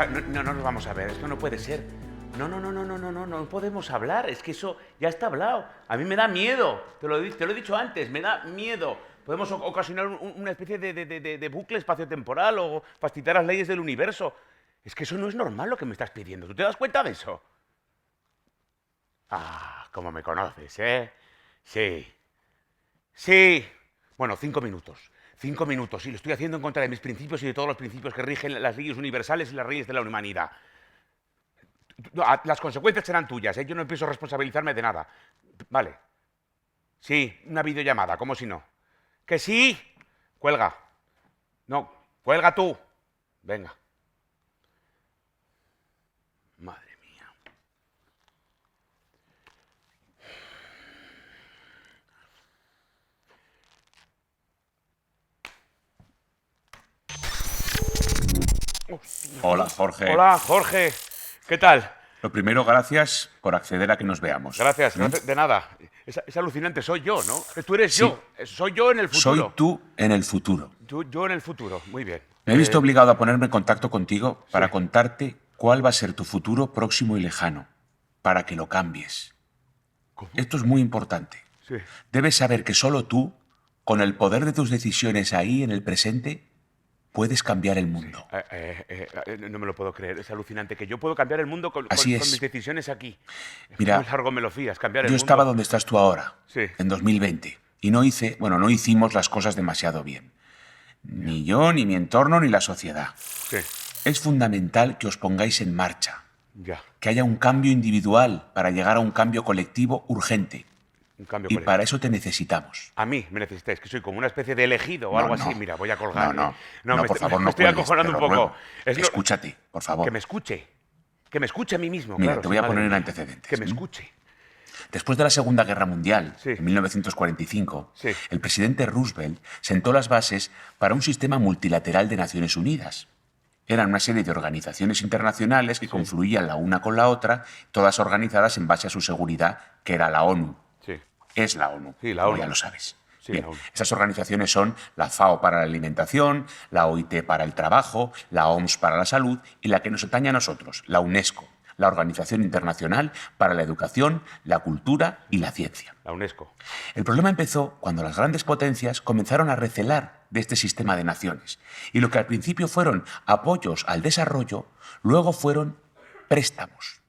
no nos vamos a ver, esto no puede ser. No podemos hablar, es que eso ya está hablado. A mí me da miedo, te lo he dicho antes, me da miedo. Podemos ocasionar una especie de bucle espaciotemporal o fastidiar las leyes del universo. Es que eso no es normal lo que me estás pidiendo, ¿tú te das cuenta de eso? Ah, cómo me conoces, ¿eh? Sí. Bueno, 5 minutos. 5 minutos, y lo estoy haciendo en contra de mis principios y de todos los principios que rigen las leyes universales y las leyes de la humanidad. Las consecuencias serán tuyas, ¿eh? Yo no empiezo a responsabilizarme de nada. Vale. Sí, una videollamada, como si no. ¿Que sí? Cuelga. No, cuelga tú. Venga. Madre mía. Hola, Jorge. Hola, Jorge. ¿Qué tal? Lo primero, gracias por acceder a que nos veamos. Gracias, de nada. Es alucinante, soy yo, ¿no? Tú eres Sí. yo. Soy yo en el futuro. Soy tú en el futuro. Yo en el futuro, muy bien. Me he visto obligado a ponerme en contacto contigo para contarte cuál va a ser tu futuro próximo y lejano, para que lo cambies. ¿Cómo? Esto es muy importante. Sí. Debes saber que solo tú, con el poder de tus decisiones ahí en el presente, puedes cambiar el mundo. No me lo puedo creer, es alucinante que yo puedo cambiar el mundo con Así es. mis decisiones aquí. Mira, Muy largo me lo fías, cambiar el Yo mundo. estaba donde estás tú ahora, Sí. en 2020, y no hicimos las cosas demasiado bien. Ni yo, ni mi entorno, ni la sociedad. Sí, Es fundamental que os pongáis en marcha, ya. que haya un cambio individual para llegar a un cambio colectivo urgente. Un cambio Y colectivo. para eso te necesitamos. A mí me necesitáis, que soy como una especie de elegido o No, algo no. así. Mira, voy a colgar. No, por me favor, no estoy cuelgues, acojonando te un lo poco. ruego. Escúchate, por favor. Que me escuche. Que me escuche a mí mismo. Mira, claro, te voy a madre poner en mía. antecedentes. Que me escuche. Después de la Segunda Guerra Mundial, Sí. en 1945, Sí. el presidente Roosevelt sentó las bases para un sistema multilateral de Naciones Unidas. Eran una serie de organizaciones internacionales que confluían la una con la otra, todas organizadas en base a su seguridad, que era la ONU. Sí. Es la ONU, Sí, la como ONU. ya lo sabes. Sí, Bien, la ONU. esas organizaciones son la FAO para la alimentación, la OIT para el trabajo, la OMS para la salud y la que nos atañe a nosotros, la UNESCO, la Organización Internacional para la Educación, la Cultura y la Ciencia. La UNESCO. El problema empezó cuando las grandes potencias comenzaron a recelar de este sistema de naciones. Y lo que al principio fueron apoyos al desarrollo, luego fueron préstamos.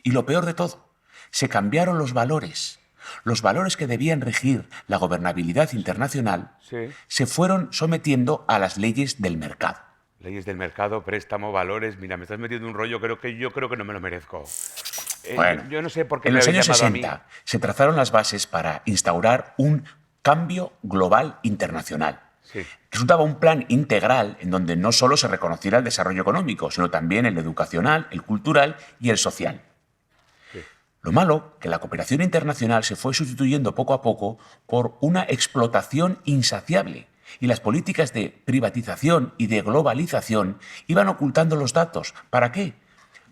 Y lo peor de todo, se cambiaron los valores. Los valores que debían regir la gobernabilidad internacional Sí. se fueron sometiendo a las leyes del mercado. Leyes del mercado, préstamo, valores. Mira, me estás metiendo un rollo, yo creo que no me lo merezco. Bueno, Yo no sé por qué en me los habéis años llamado a mí. 60 se trazaron las bases para instaurar un cambio global internacional. Sí. Resultaba un plan integral en donde no solo se reconociera el desarrollo económico, sino también el educacional, el cultural y el social. Sí. Lo malo, que la cooperación internacional se fue sustituyendo poco a poco por una explotación insaciable y las políticas de privatización y de globalización iban ocultando los datos. ¿Para qué?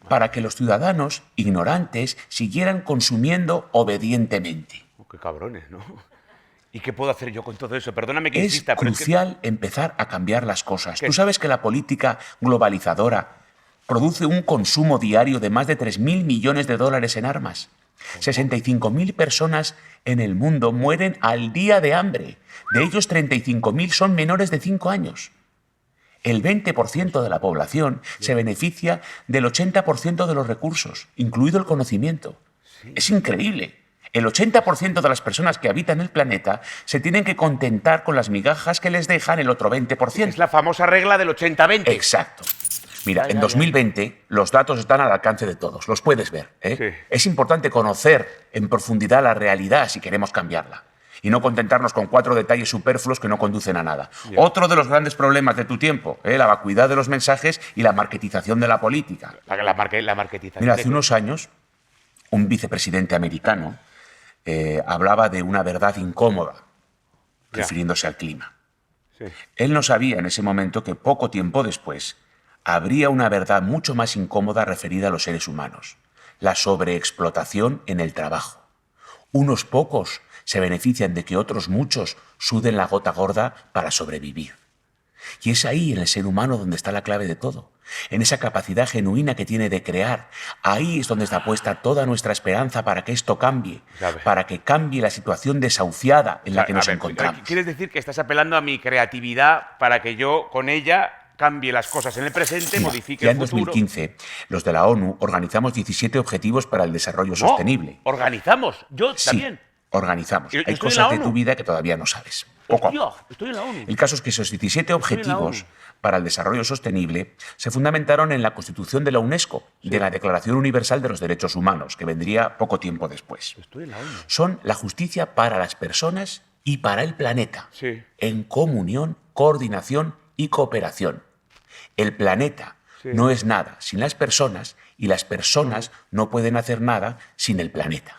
Para que los ciudadanos ignorantes siguieran consumiendo obedientemente. Oh, qué cabrones, ¿no? ¿Y qué puedo hacer yo con todo eso? Perdóname que Es insista, pero crucial empezar a cambiar las cosas. ¿Qué? Tú sabes que la política globalizadora produce un consumo diario de más de 3.000 millones de dólares en armas. 65.000 personas en el mundo mueren al día de hambre. De ellos, 35.000 son menores de 5 años. El 20% de la población se beneficia del 80% de los recursos, incluido el conocimiento. Es increíble. El 80% de las personas que habitan el planeta se tienen que contentar con las migajas que les dejan el otro 20%. es la famosa regla del 80-20. Exacto. Mira, Ya, en ya, 2020 los datos están al alcance de todos, los puedes ver, ¿eh? Sí. Es importante conocer en profundidad la realidad si queremos cambiarla y no contentarnos con 4 detalles superfluos que no conducen a nada. Ya. Otro de los grandes problemas de tu tiempo, la vacuidad de los mensajes y la marketización de la política. La marketización. Mira, hace unos años, un vicepresidente americano hablaba de una verdad incómoda, Ya. refiriéndose al clima. Sí. Él no sabía en ese momento que poco tiempo después habría una verdad mucho más incómoda referida a los seres humanos, la sobreexplotación en el trabajo. Unos pocos se benefician de que otros muchos suden la gota gorda para sobrevivir. Y es ahí, en el ser humano, donde está la clave de todo. en esa capacidad genuina que tiene de crear. Ahí es donde está puesta toda nuestra esperanza para que esto cambie, ¿Sabes? para que cambie la situación desahuciada en la que A nos ver, encontramos. ¿quieres decir que estás apelando a mi creatividad para que yo con ella cambie las cosas en el presente, Mira, modifique ya el en futuro? 2015, los de la ONU organizamos 17 Objetivos para el Desarrollo No, Sostenible. organizamos. Yo Sí, también. organizamos. Yo Hay estoy en la cosas de ONU. tu vida que todavía no sabes. Poco a Hostia, poco. estoy en la ONU. El caso es que esos 17 objetivos ONU. para el desarrollo sostenible se fundamentaron en la Constitución de la UNESCO, de la Declaración Universal de los Derechos Humanos, que vendría poco tiempo después. Estoy en la ONU. Son la justicia para las personas y para el planeta, Sí. en comunión, coordinación y cooperación. El planeta Sí. no es nada sin las personas y las personas no pueden hacer nada sin el planeta.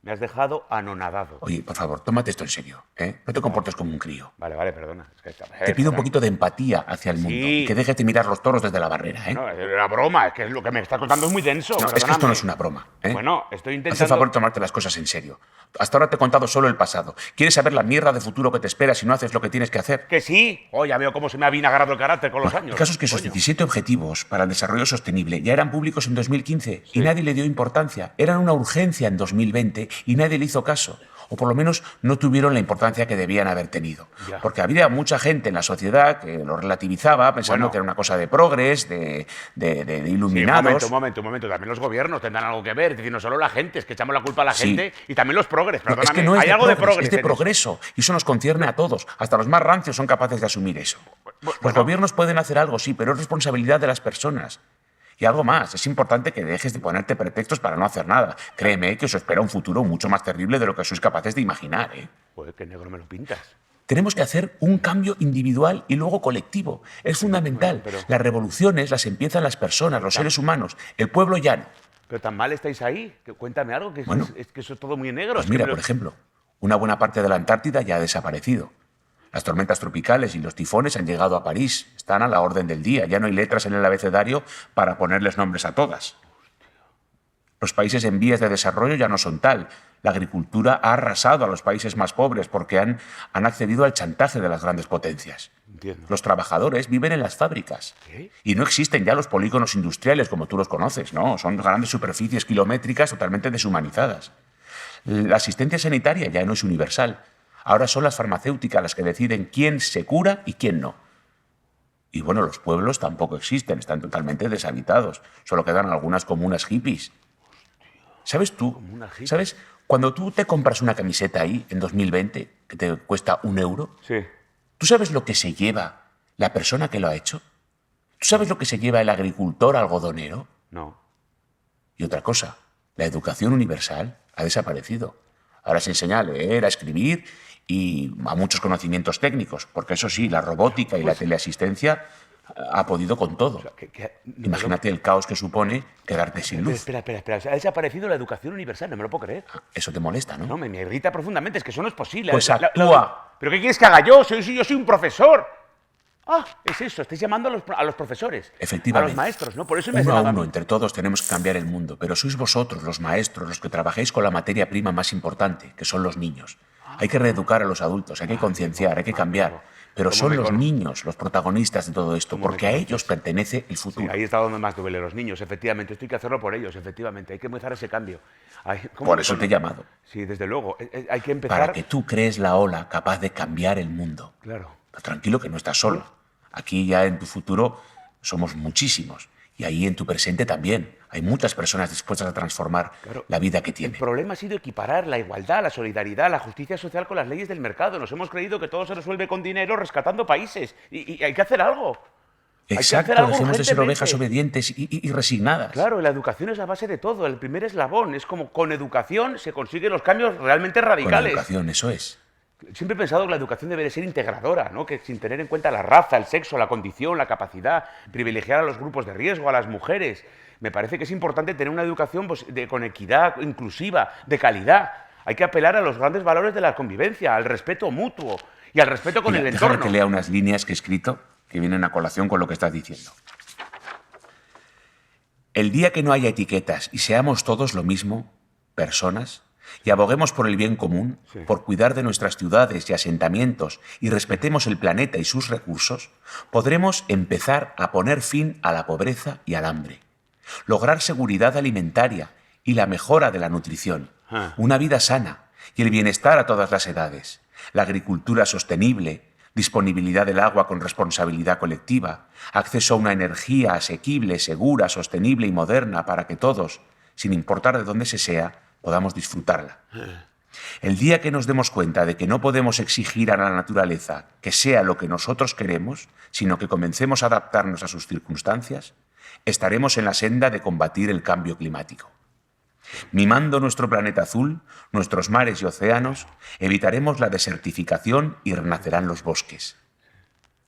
Me has dejado anonadado. Oye, por favor, tómate esto en serio, ¿eh? No te comportes como un crío. Vale, vale, perdona. Es que, Te pido un poquito de empatía hacia el mundo Sí. y que dejes de mirar los toros desde la barrera, ¿eh? No, es una broma, es que lo que me está contando es muy denso. No, es que esto perdóname. no es una broma, ¿eh? Bueno, estoy Haz intentando... el favor de tomarte las cosas en serio. Hasta ahora te he contado solo el pasado. ¿Quieres saber la mierda de futuro que te espera si no haces lo que tienes que hacer? Que sí. Oh, ya veo cómo se me ha vinagrado el carácter con los años. El caso es que esos Coño. 17 objetivos para el desarrollo sostenible ya eran públicos en 2015 y nadie le dio importancia. Eran una urgencia en 2020 y nadie le hizo caso. O por lo menos no tuvieron la importancia que debían haber tenido. Ya. Porque había mucha gente en la sociedad que lo relativizaba pensando Bueno. que era una cosa de progres, de Sí, iluminados. un momento. También los gobiernos tendrán algo que ver. Es decir, no solo la gente, es que echamos la culpa a la Sí. gente y también los progres. No, Perdóname, es que no es hay de algo de progres, progres. es de en eso. progreso. Y eso nos concierne a todos. Hasta los más rancios son capaces de asumir eso. Los bueno. gobiernos pueden hacer algo, sí, pero es responsabilidad de las personas. Y algo más, es importante que dejes de ponerte pretextos para no hacer nada. Créeme que os espera un futuro mucho más terrible de lo que sois capaces de imaginar, ¿eh? Joder, qué negro me lo pintas. Tenemos que hacer un cambio individual y luego colectivo. Es fundamental. pero- Las revoluciones las empiezan las personas, los seres humanos. El pueblo ya no. Pero tan mal estáis ahí. Cuéntame algo, que Bueno. es que eso es todo muy negro. Pues es que mira, me lo- por ejemplo, una buena parte de la Antártida ya ha desaparecido. Las tormentas tropicales y los tifones han llegado a París. Están a la orden del día. Ya no hay letras en el abecedario para ponerles nombres a todas. Los países en vías de desarrollo ya no son tal. La agricultura ha arrasado a los países más pobres porque han accedido al chantaje de las grandes potencias. Entiendo. Los trabajadores viven en las fábricas. ¿Qué? Y no existen ya los polígonos industriales como tú los conoces, ¿no? Son grandes superficies kilométricas totalmente deshumanizadas. La asistencia sanitaria ya no es universal. Ahora son las farmacéuticas las que deciden quién se cura y quién no. Y bueno, los pueblos tampoco existen, están totalmente deshabitados. Solo quedan algunas comunas hippies. ¿Sabes tú? Comunas hippies. ¿Sabes? Cuando tú te compras una camiseta ahí, en 2020, que te cuesta 1 euro, Sí. ¿tú sabes lo que se lleva la persona que lo ha hecho? ¿Tú sabes lo que se lleva el agricultor algodonero? No. Y otra cosa, la educación universal ha desaparecido. Ahora se enseña a leer, a escribir y a muchos conocimientos técnicos, porque eso sí, la robótica y la teleasistencia ha podido con todo. Imagínate el caos que supone quedarte sin luz. Espera. Ha desaparecido la educación universal, no me lo puedo creer. Eso te molesta, ¿no? No, me irrita profundamente, es que eso no es posible. Pues actúa. ¿Pero qué quieres que haga yo? Yo soy un profesor. Ah, es eso, estáis llamando a los profesores. Efectivamente. A los maestros, ¿no? Por eso me Uno a llamaba uno, mí. entre todos tenemos que cambiar el mundo, pero sois vosotros, los maestros, los que trabajáis con la materia prima más importante, que son los niños. Hay que reeducar a los adultos, hay que concienciar, hay que cambiar. Pero ¿Cómo son me los cono- niños los protagonistas de todo esto, ¿Cómo me porque a conoces? ellos pertenece el Sí, futuro. ahí está donde más duele los niños, efectivamente. Esto hay que hacerlo por ellos, efectivamente. Hay que empezar ese cambio. ¿Cómo Por me eso te he cono- llamado, Sí, desde luego. Hay que empezar. para que tú crees la ola capaz de cambiar el mundo. Claro. Pero tranquilo que no estás solo. Aquí ya en tu futuro somos muchísimos. Y ahí en tu presente también. Hay muchas personas dispuestas a transformar Claro. la vida que El tienen. problema ha sido equiparar la igualdad, la solidaridad, la justicia social con las leyes del mercado. Nos hemos creído que todo se resuelve con dinero rescatando países. Y hay que hacer algo. Hay que Exacto, hacer algo dejemos de ser urgentemente. ovejas obedientes y resignadas. Claro, la educación es la base de todo, el primer eslabón. Es como con educación se consiguen los cambios realmente Con la radicales. educación, eso es. Siempre he pensado que la educación debe de ser integradora, ¿no? Que sin tener en cuenta la raza, el sexo, la condición, la capacidad, privilegiar a los grupos de riesgo, a las mujeres. Me parece que es importante tener una educación pues, con equidad, inclusiva, de calidad. Hay que apelar a los grandes valores de la convivencia, al respeto mutuo y al respeto con Mira, el déjame entorno. que lea unas líneas que he escrito que vienen a colación con lo que estás diciendo. El día que no haya etiquetas y seamos todos lo mismo, personas, y aboguemos por el bien común, Sí. por cuidar de nuestras ciudades y asentamientos y respetemos el planeta y sus recursos, podremos empezar a poner fin a la pobreza y al hambre, lograr seguridad alimentaria y la mejora de la nutrición, una vida sana y el bienestar a todas las edades, la agricultura sostenible, disponibilidad del agua con responsabilidad colectiva, acceso a una energía asequible, segura, sostenible y moderna para que todos, sin importar de dónde se sea, podamos disfrutarla. El día que nos demos cuenta de que no podemos exigir a la naturaleza que sea lo que nosotros queremos, sino que comencemos a adaptarnos a sus circunstancias, estaremos en la senda de combatir el cambio climático. Mimando nuestro planeta azul, nuestros mares y océanos, evitaremos la desertificación y renacerán los bosques.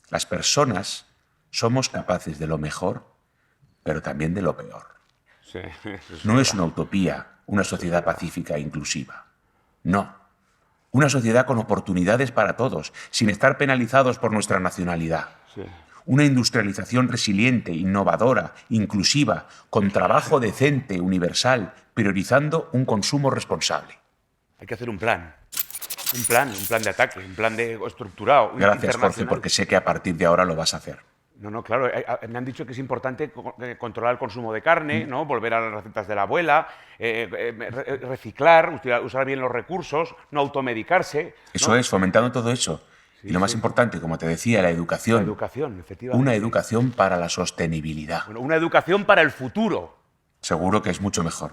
Las personas somos capaces de lo mejor, pero también de lo peor. Sí, No es una utopía una sociedad pacífica e inclusiva. No. Una sociedad con oportunidades para todos, sin estar penalizados por nuestra nacionalidad. sí. Una industrialización resiliente, innovadora, inclusiva, con trabajo decente, universal, priorizando un consumo responsable. Hay que hacer un plan. Un plan de ataque, un plan estructurado. Gracias, Jorge, internacional. porque sé que a partir de ahora lo vas a hacer. No, claro. Me han dicho que es importante controlar el consumo de carne, ¿no? Volver a las recetas de la abuela, reciclar, usar bien los recursos, no automedicarse. Eso ¿no? es, fomentando todo eso. Sí, y lo más sí. importante, como te decía, la educación. La educación, efectivamente. Una educación para la sostenibilidad. Bueno, una educación para el futuro. Seguro que es mucho mejor.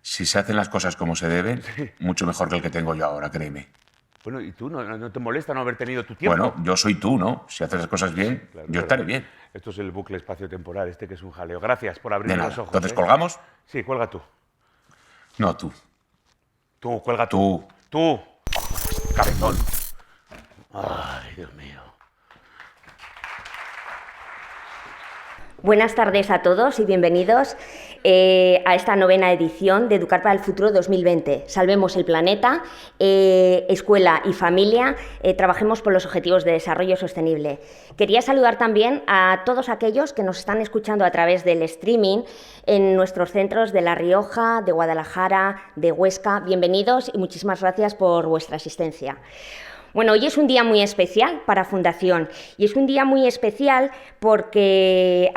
Si se hacen las cosas como se deben, mucho mejor que el que tengo yo ahora, créeme. Bueno, ¿y tú no te molesta no haber tenido tu tiempo? Bueno, yo soy tú, ¿no? Si haces las cosas bien, Claro, yo claro. estaré bien. Esto es el bucle espacio-temporal, que es un jaleo. Gracias por abrir De nada. los ojos. Entonces, ¿colgamos? Sí, cuelga tú. No, tú. Tú, cuelga tú. Tú. Tú. Cabezón. Ay, Dios mío. Buenas tardes a todos y bienvenidos a esta novena edición de Educar para el Futuro 2020. Salvemos el planeta, escuela y familia, trabajemos por los objetivos de desarrollo sostenible. Quería saludar también a todos aquellos que nos están escuchando a través del streaming en nuestros centros de La Rioja, de Guadalajara, de Huesca. Bienvenidos y muchísimas gracias por vuestra asistencia. Bueno, hoy es un día muy especial para Fundación y es un día muy especial porque,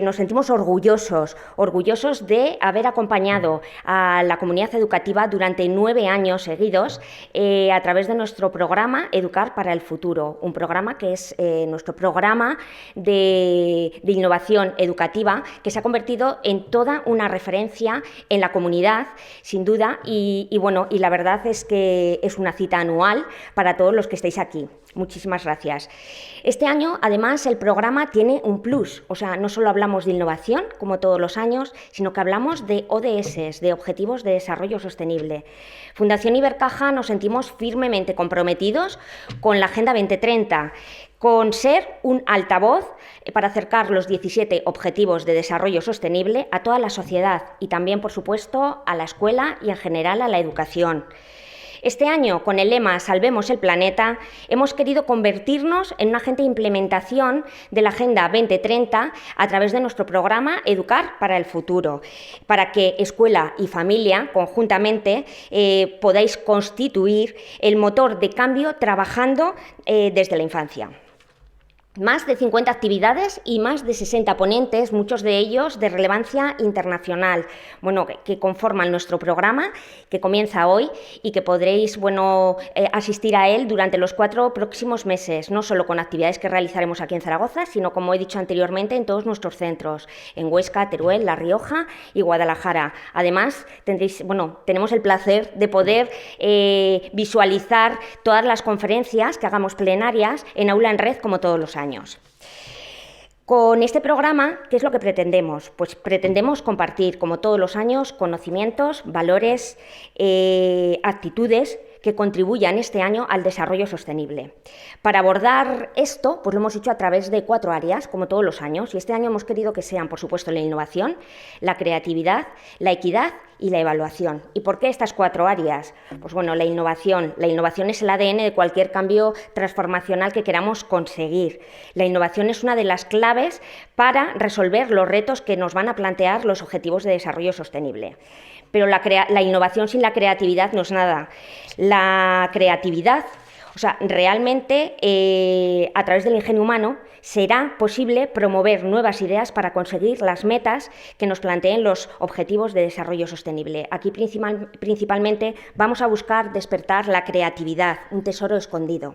nos sentimos orgullosos de haber acompañado a la comunidad educativa durante 9 años seguidos a través de nuestro programa Educar para el Futuro, un programa que es nuestro programa de innovación educativa que se ha convertido en toda una referencia en la comunidad, sin duda, y la verdad es que es una cita anual para todos los que estáis aquí. Muchísimas gracias. Este año, además, el programa tiene un plus. O sea, no solo hablamos de innovación, como todos los años, sino que hablamos de ODS, de Objetivos de Desarrollo Sostenible. Fundación Ibercaja nos sentimos firmemente comprometidos con la Agenda 2030, con ser un altavoz para acercar los 17 Objetivos de Desarrollo Sostenible a toda la sociedad y también, por supuesto, a la escuela y en general a la educación. Este año, con el lema Salvemos el planeta, hemos querido convertirnos en un agente de implementación de la Agenda 2030 a través de nuestro programa Educar para el Futuro, para que escuela y familia, conjuntamente, podáis constituir el motor de cambio trabajando desde la infancia. Más de 50 actividades y más de 60 ponentes, muchos de ellos de relevancia internacional, que conforman nuestro programa, que comienza hoy y que podréis asistir a él durante los 4 próximos meses, no solo con actividades que realizaremos aquí en Zaragoza, sino, como he dicho anteriormente, en todos nuestros centros, en Huesca, Teruel, La Rioja y Guadalajara. Además, tenemos el placer de poder visualizar todas las conferencias que hagamos plenarias en Aula en Red, como todos los años. Con este programa, ¿qué es lo que pretendemos? Pues pretendemos compartir, como todos los años, conocimientos, valores, actitudes que contribuyan este año al desarrollo sostenible. Para abordar esto, pues lo hemos hecho a través de 4 áreas, como todos los años, y este año hemos querido que sean, por supuesto, la innovación, la creatividad, la equidad y la evaluación. ¿Y por qué estas 4 áreas? Pues la innovación. La innovación es el ADN de cualquier cambio transformacional que queramos conseguir. La innovación es una de las claves para resolver los retos que nos van a plantear los Objetivos de Desarrollo Sostenible. pero la innovación sin la creatividad no es nada. La creatividad, o sea, realmente a través del ingenio humano será posible promover nuevas ideas para conseguir las metas que nos planteen los Objetivos de Desarrollo Sostenible. Aquí principalmente vamos a buscar despertar la creatividad, un tesoro escondido.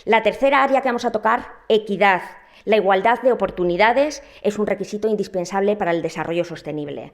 La tercera área que vamos a tocar, equidad. La igualdad de oportunidades es un requisito indispensable para el desarrollo sostenible.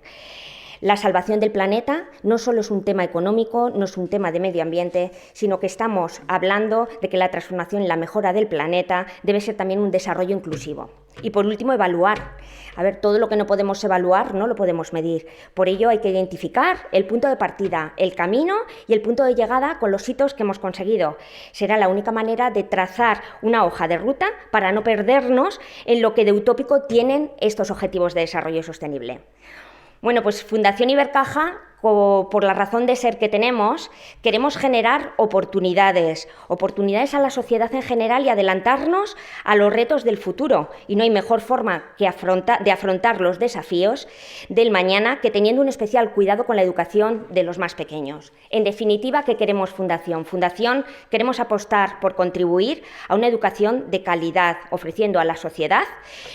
La salvación del planeta no solo es un tema económico, no es un tema de medio ambiente, sino que estamos hablando de que la transformación y la mejora del planeta debe ser también un desarrollo inclusivo. Y por último, evaluar. A ver, todo lo que no podemos evaluar no lo podemos medir. Por ello hay que identificar el punto de partida, el camino y el punto de llegada con los hitos que hemos conseguido. Será la única manera de trazar una hoja de ruta para no perdernos en lo que de utópico tienen estos Objetivos de Desarrollo Sostenible. Bueno, pues Fundación Ibercaja, por la razón de ser que tenemos, queremos generar oportunidades a la sociedad en general y adelantarnos a los retos del futuro. Y no hay mejor forma de afrontar los desafíos del mañana que teniendo un especial cuidado con la educación de los más pequeños. En definitiva, ¿qué queremos Fundación? Fundación queremos apostar por contribuir a una educación de calidad, ofreciendo a la sociedad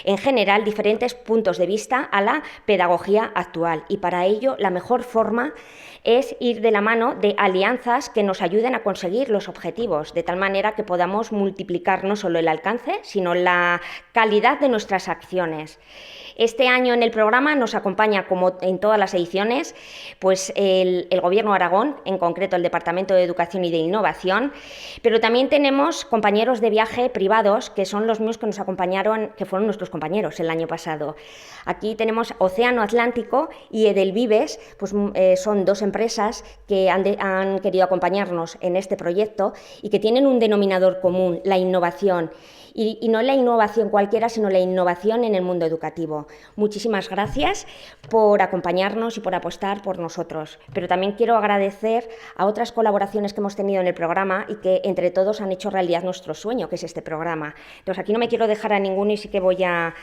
en general diferentes puntos de vista a la pedagogía actual. Y para ello, la mejor forma es ir de la mano de alianzas que nos ayuden a conseguir los objetivos, de tal manera que podamos multiplicar no solo el alcance, sino la calidad de nuestras acciones. Este año en el programa nos acompaña, como en todas las ediciones, pues el Gobierno de Aragón, en concreto el Departamento de Educación y de Innovación, pero también tenemos compañeros de viaje privados, que son los mismos que nos acompañaron, que fueron nuestros compañeros el año pasado. Aquí tenemos Océano Atlántico y Edelvives, pues son dos empresas que han querido acompañarnos en este proyecto y que tienen un denominador común, la innovación. Y no la innovación cualquiera, sino la innovación en el mundo educativo. Muchísimas gracias por acompañarnos y por apostar por nosotros. Pero también quiero agradecer a otras colaboraciones que hemos tenido en el programa y que entre todos han hecho realidad nuestro sueño, que es este programa. Entonces, aquí no me quiero dejar a ninguno y sí que voy a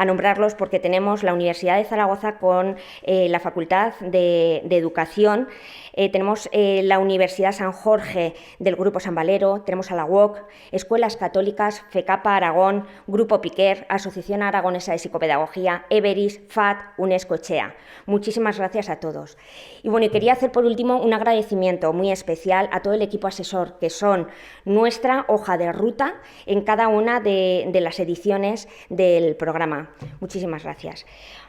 nombrarlos porque tenemos la Universidad de Zaragoza con la Facultad de Educación. Tenemos la Universidad San Jorge del Grupo San Valero, tenemos a la UOC, Escuelas Católicas, FECAPA Aragón, Grupo Piquer, Asociación Aragonesa de Psicopedagogía, Everis, FAT, UNESCO Echea. Muchísimas gracias a todos. Y bueno, quería hacer por último un agradecimiento muy especial a todo el equipo asesor, que son nuestra hoja de ruta en cada una de las ediciones del programa. Muchísimas gracias.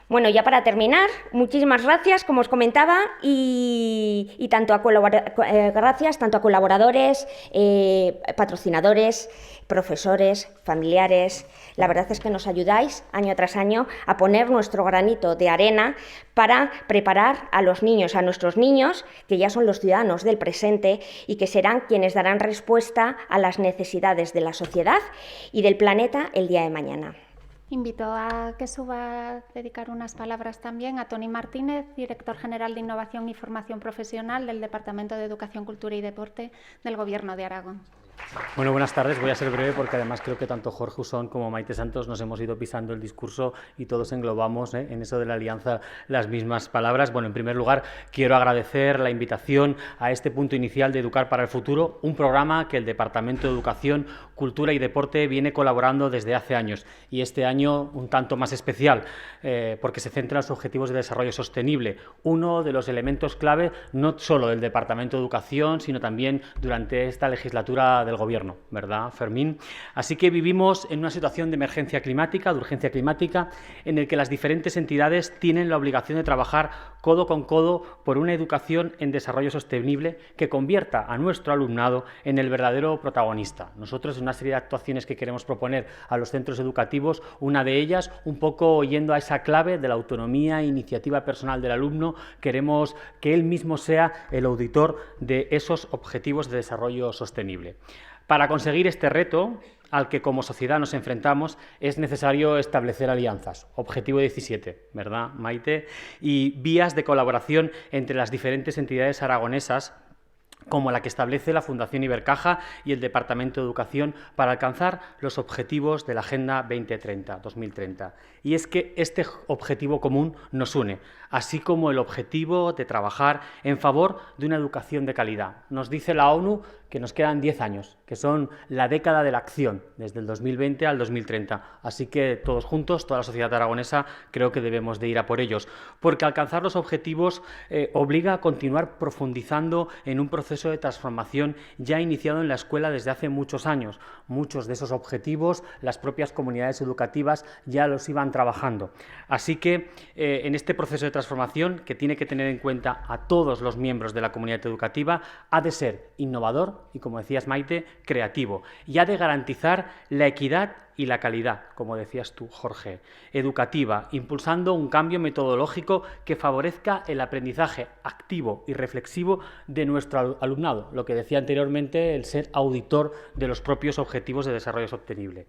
Bueno, ya para terminar, muchísimas gracias, como os comentaba, y gracias tanto a colaboradores, patrocinadores, profesores, familiares. La verdad es que nos ayudáis año tras año a poner nuestro granito de arena para preparar a los niños, a nuestros niños, que ya son los ciudadanos del presente y que serán quienes darán respuesta a las necesidades de la sociedad y del planeta el día de mañana. Invito a que suba a dedicar unas palabras también a Toni Martínez, director general de Innovación y Formación Profesional del Departamento de Educación, Cultura y Deporte del Gobierno de Aragón. Bueno, buenas tardes. Voy a ser breve porque además creo que tanto Jorge Usón como Maite Santos nos hemos ido pisando el discurso y todos englobamos en eso de la alianza las mismas palabras. Bueno, en primer lugar, quiero agradecer la invitación a este punto inicial de Educar para el Futuro, un programa que el Departamento de Educación, Cultura y Deporte viene colaborando desde hace años y este año un tanto más especial porque se centra en los Objetivos de Desarrollo Sostenible, uno de los elementos clave no solo del Departamento de Educación, sino también durante esta legislatura del Gobierno, ¿verdad, Fermín? Así que vivimos en una situación de emergencia climática, de urgencia climática, en el que las diferentes entidades tienen la obligación de trabajar codo con codo por una educación en desarrollo sostenible que convierta a nuestro alumnado en el verdadero protagonista. Nosotros, en una serie de actuaciones que queremos proponer a los centros educativos, una de ellas, un poco yendo a esa clave de la autonomía e iniciativa personal del alumno, queremos que él mismo sea el auditor de esos objetivos de desarrollo sostenible. Para conseguir este reto, al que como sociedad nos enfrentamos, es necesario establecer alianzas. Objetivo 17, ¿verdad, Maite? Y vías de colaboración entre las diferentes entidades aragonesas como la que establece la Fundación Ibercaja y el Departamento de Educación para alcanzar los objetivos de la Agenda 2030. Y es que este objetivo común nos une, así como el objetivo de trabajar en favor de una educación de calidad. Nos dice la ONU que nos quedan 10 años, que son la década de la acción, desde el 2020 al 2030. Así que todos juntos, toda la sociedad aragonesa, creo que debemos de ir a por ellos, porque alcanzar los objetivos obliga a continuar profundizando en un proceso de transformación ya iniciado en la escuela desde hace muchos años. Muchos de esos objetivos las propias comunidades educativas ya los iban trabajando. Así que en este proceso de transformación, que tiene que tener en cuenta a todos los miembros de la comunidad educativa, ha de ser innovador y, como decías Maite, creativo, y ha de garantizar la equidad y la calidad, como decías tú, Jorge, educativa, impulsando un cambio metodológico que favorezca el aprendizaje activo y reflexivo de nuestro alumnado, lo que decía anteriormente, el ser auditor de los propios objetivos de desarrollo sostenible.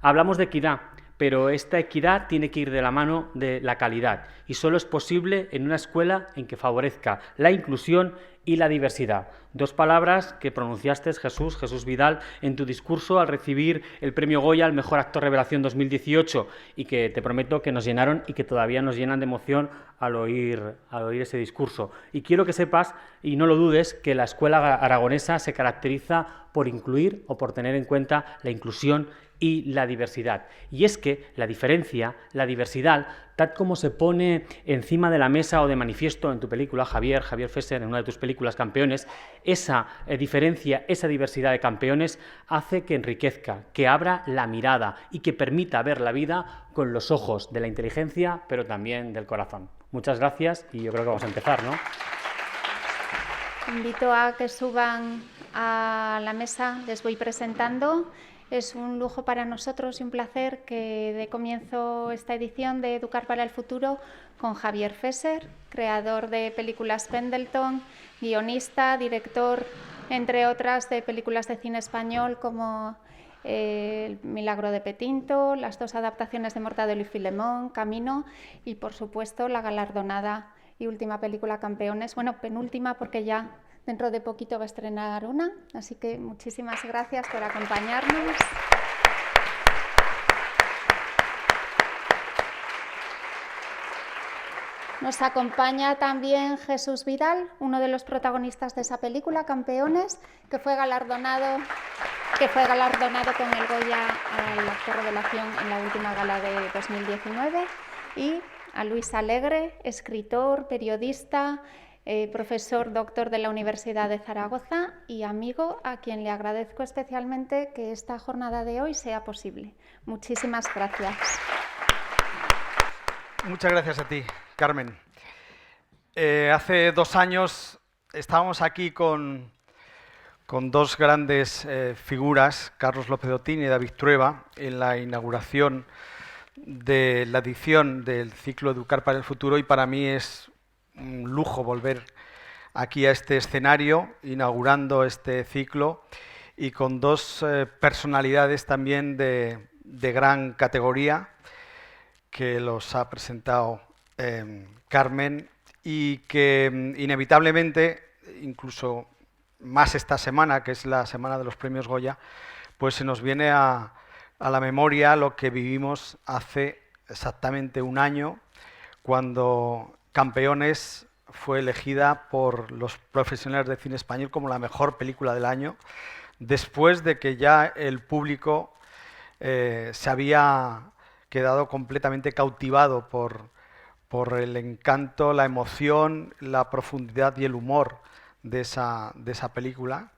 Hablamos de equidad, pero esta equidad tiene que ir de la mano de la calidad, y solo es posible en una escuela en que favorezca la inclusión y la diversidad. Dos palabras que pronunciaste, Jesús Vidal, en tu discurso al recibir el premio Goya al Mejor Actor Revelación 2018, y que te prometo que nos llenaron y que todavía nos llenan de emoción al oír ese discurso. Y quiero que sepas, y no lo dudes, que la escuela aragonesa se caracteriza por incluir o por tener en cuenta la inclusión y la diversidad. Y es que la diferencia, la diversidad, tal como se pone encima de la mesa o de manifiesto en tu película, Javier Fesser, en una de tus películas, Campeones, esa diferencia, esa diversidad de campeones hace que enriquezca, que abra la mirada y que permita ver la vida con los ojos de la inteligencia, pero también del corazón. Muchas gracias y yo creo que vamos a empezar, ¿no? Invito a que suban a la mesa, les voy presentando. Es un lujo para nosotros y un placer que dé comienzo esta edición de Educar para el Futuro con Javier Fesser, creador de películas Pendleton, guionista, director, entre otras, de películas de cine español como El Milagro de Petinto, las 2 adaptaciones de Mortadelo y Filemón, Camino y, por supuesto, la galardonada y última película Campeones. Bueno, penúltima porque ya dentro de poquito va a estrenar una, así que muchísimas gracias por acompañarnos. Nos acompaña también Jesús Vidal, uno de los protagonistas de esa película, Campeones, que fue galardonado con el Goya al Actor Revelación en la última gala de 2019, y a Luis Alegre, escritor, periodista, profesor doctor de la Universidad de Zaragoza y amigo, a quien le agradezco especialmente que esta jornada de hoy sea posible. Muchísimas gracias. Muchas gracias a ti, Carmen. Hace 2 años estábamos aquí con 2 grandes figuras, Carlos López de Otín y David Trueba, en la inauguración de la edición del ciclo Educar para el Futuro, y para mí es un lujo volver aquí a este escenario, inaugurando este ciclo, y con 2 personalidades también de gran categoría, que los ha presentado Carmen, y que inevitablemente, incluso más esta semana, que es la semana de los premios Goya, pues se nos viene a la memoria lo que vivimos hace exactamente 1 año, cuando Campeones fue elegida por los profesionales de cine español como la mejor película del año, después de que ya el público se había quedado completamente cautivado por el encanto, la emoción, la profundidad y el humor de esa película,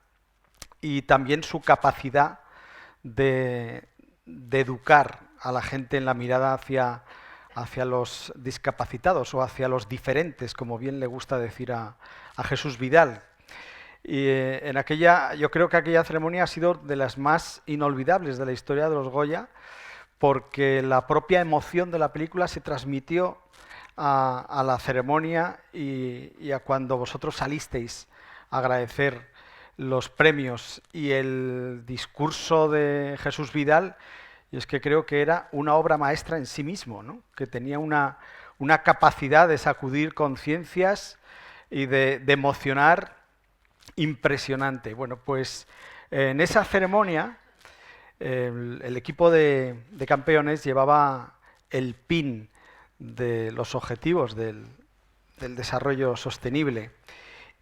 y también su capacidad de educar a la gente en la mirada hacia los discapacitados o hacia los diferentes, como bien le gusta decir a Jesús Vidal. Y yo creo que aquella ceremonia ha sido de las más inolvidables de la historia de los Goya, porque la propia emoción de la película se transmitió a la ceremonia y a cuando vosotros salisteis a agradecer los premios y el discurso de Jesús Vidal. Y es que creo que era una obra maestra en sí mismo, ¿no? Que tenía una capacidad de sacudir conciencias y de emocionar impresionante. Bueno, pues en esa ceremonia el equipo de campeones llevaba el pin de los objetivos del desarrollo sostenible.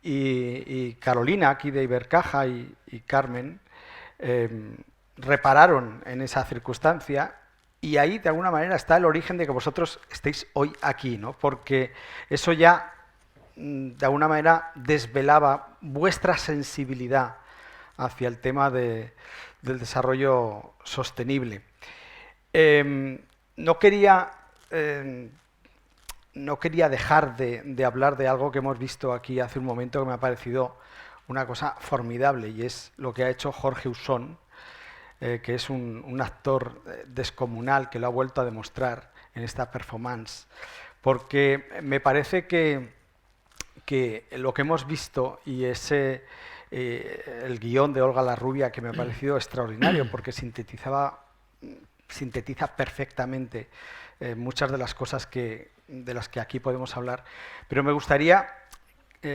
Y Carolina, aquí de Ibercaja, y Carmen, repararon en esa circunstancia, y ahí de alguna manera está el origen de que vosotros estéis hoy aquí, ¿no? Porque eso ya de alguna manera desvelaba vuestra sensibilidad hacia el tema del desarrollo sostenible. No quería dejar de hablar de algo que hemos visto aquí hace un momento que me ha parecido una cosa formidable, y es lo que ha hecho Jorge Usón, que es un actor descomunal que lo ha vuelto a demostrar en esta performance, porque me parece que lo que hemos visto y el guión de Olga Larrubia, que me ha parecido extraordinario porque sintetiza perfectamente muchas de las cosas de las que aquí podemos hablar, pero me gustaría,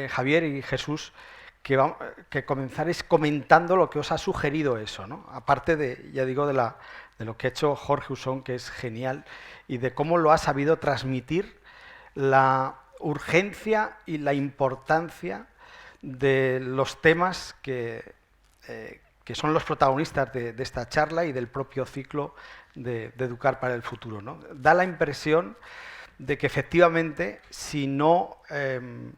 Javier y Jesús, que comenzarais comentando lo que os ha sugerido eso, ¿no? Aparte ya digo, de lo que ha hecho Jorge Usón, que es genial, y de cómo lo ha sabido transmitir la urgencia y la importancia de los temas que son los protagonistas de esta charla y del propio ciclo de Educar para el Futuro, ¿no? Da la impresión de que efectivamente, si no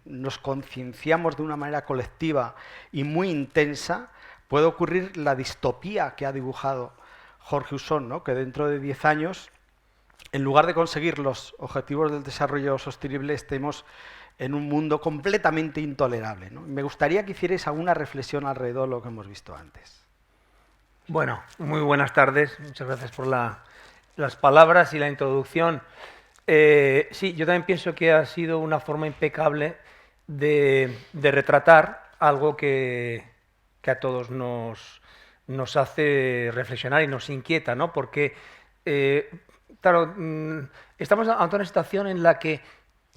nos concienciamos de una manera colectiva y muy intensa, puede ocurrir la distopía que ha dibujado Jorge Usón, ¿no? Que dentro de 10 años, en lugar de conseguir los objetivos del desarrollo sostenible, estemos en un mundo completamente intolerable, ¿no? Me gustaría que hicierais alguna reflexión alrededor de lo que hemos visto antes. Bueno, muy buenas tardes. Muchas gracias por las palabras y la introducción. Sí, yo también pienso que ha sido una forma impecable de retratar algo que a todos nos hace reflexionar y nos inquieta, ¿no? Porque, claro, estamos ante una situación en la que,